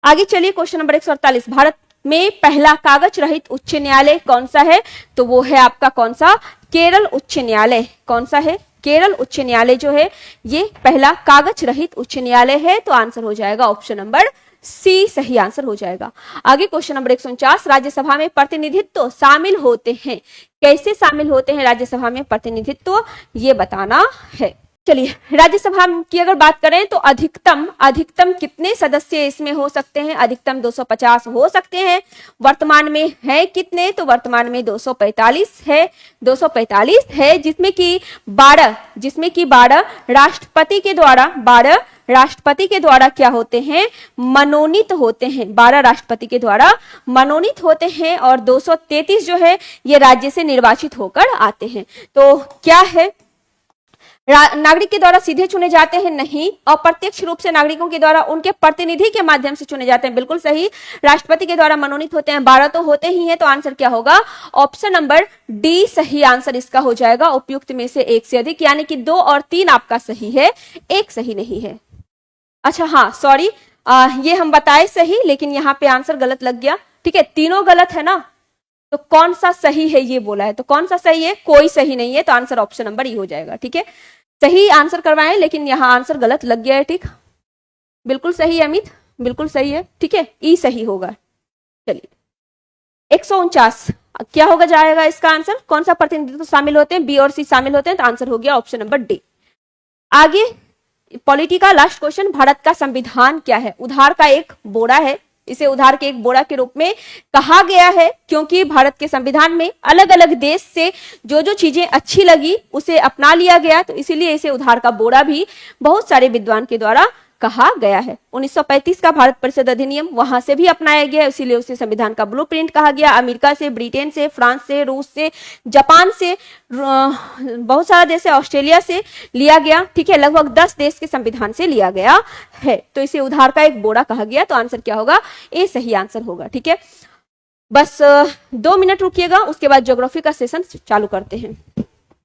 आगे चलिए, क्वेश्चन नंबर 148, भारत में पहला कागज रहित उच्च न्यायालय कौन सा है, तो वो है आपका कौन सा, केरल उच्च न्यायालय। कौन सा है, केरल उच्च न्यायालय जो है ये पहला कागज रहित उच्च न्यायालय है, तो आंसर हो जाएगा ऑप्शन नंबर सी, सही आंसर हो जाएगा। आगे क्वेश्चन नंबर 149, राज्यसभा में प्रतिनिधित्व शामिल होते हैं, कैसे शामिल होते हैं राज्यसभा में प्रतिनिधित्व, ये बताना है। चलिए, राज्यसभा की अगर बात करें तो अधिकतम कितने सदस्य इसमें हो सकते हैं, अधिकतम 250 हो सकते हैं। वर्तमान में है कितने, तो वर्तमान में 245 है, 245 है, जिसमें कि 12 राष्ट्रपति के द्वारा, 12 राष्ट्रपति के द्वारा क्या होते हैं, मनोनीत होते हैं, 12 राष्ट्रपति के द्वारा मनोनीत होते हैं, और 233 जो है ये राज्य से निर्वाचित होकर आते हैं। तो क्या है, नागरिक के द्वारा सीधे चुने जाते हैं, नहीं। अप्रत्यक्ष रूप से नागरिकों के द्वारा उनके प्रतिनिधि के माध्यम से चुने जाते हैं, बिल्कुल सही। राष्ट्रपति के द्वारा मनोनीत होते हैं, 12 तो होते ही हैं, तो आंसर क्या होगा, ऑप्शन नंबर डी सही आंसर इसका हो जाएगा, उपयुक्त में से एक से अधिक, यानी कि 2 और 3 आपका सही है, एक सही नहीं है। अच्छा हाँ, सॉरी, ये हम बताए सही, लेकिन यहाँ पे आंसर गलत लग गया। ठीक है, तीनों गलत है ना, तो कौन सा सही है ये बोला है, तो कौन सा सही है, कोई सही नहीं है, तो आंसर ऑप्शन नंबर ई हो जाएगा। ठीक है, सही आंसर करवाएं, लेकिन यहाँ आंसर गलत लग गया है। ठीक, बिल्कुल सही है अमित, बिल्कुल सही है। ठीक है, ई सही होगा। चलिए, 149 क्या होगा जाएगा इसका आंसर, कौन सा प्रतिनिधित्व शामिल होते हैं, बी और सी शामिल होते हैं, तो आंसर हो गया ऑप्शन नंबर डी। आगे पॉलिटी का लास्ट क्वेश्चन, भारत का संविधान क्या है, उधार का एक बोरा है, इसे उधार के एक बोरा के रूप में कहा गया है, क्योंकि भारत के संविधान में अलग अलग देश से जो जो चीजें अच्छी लगी उसे अपना लिया गया, तो इसीलिए इसे उधार का बोरा भी बहुत सारे विद्वान के द्वारा कहा गया है। 1935 का भारत परिषद अधिनियम वहां से भी अपनाया गया, इसीलिए उसे संविधान का ब्लूप्रिंट कहा गया। अमेरिका से, ब्रिटेन से, फ्रांस से, रूस से, जापान से, बहुत सारा देश से, ऑस्ट्रेलिया से लिया गया। ठीक है, लगभग 10 देश के संविधान से लिया गया है, तो इसे उधार का एक बोरा कहा गया, तो आंसर क्या होगा, ए सही आंसर होगा। ठीक है, बस 2 मिनट रुकिएगा, उसके बाद ज्योग्राफी का सेशन चालू करते हैं।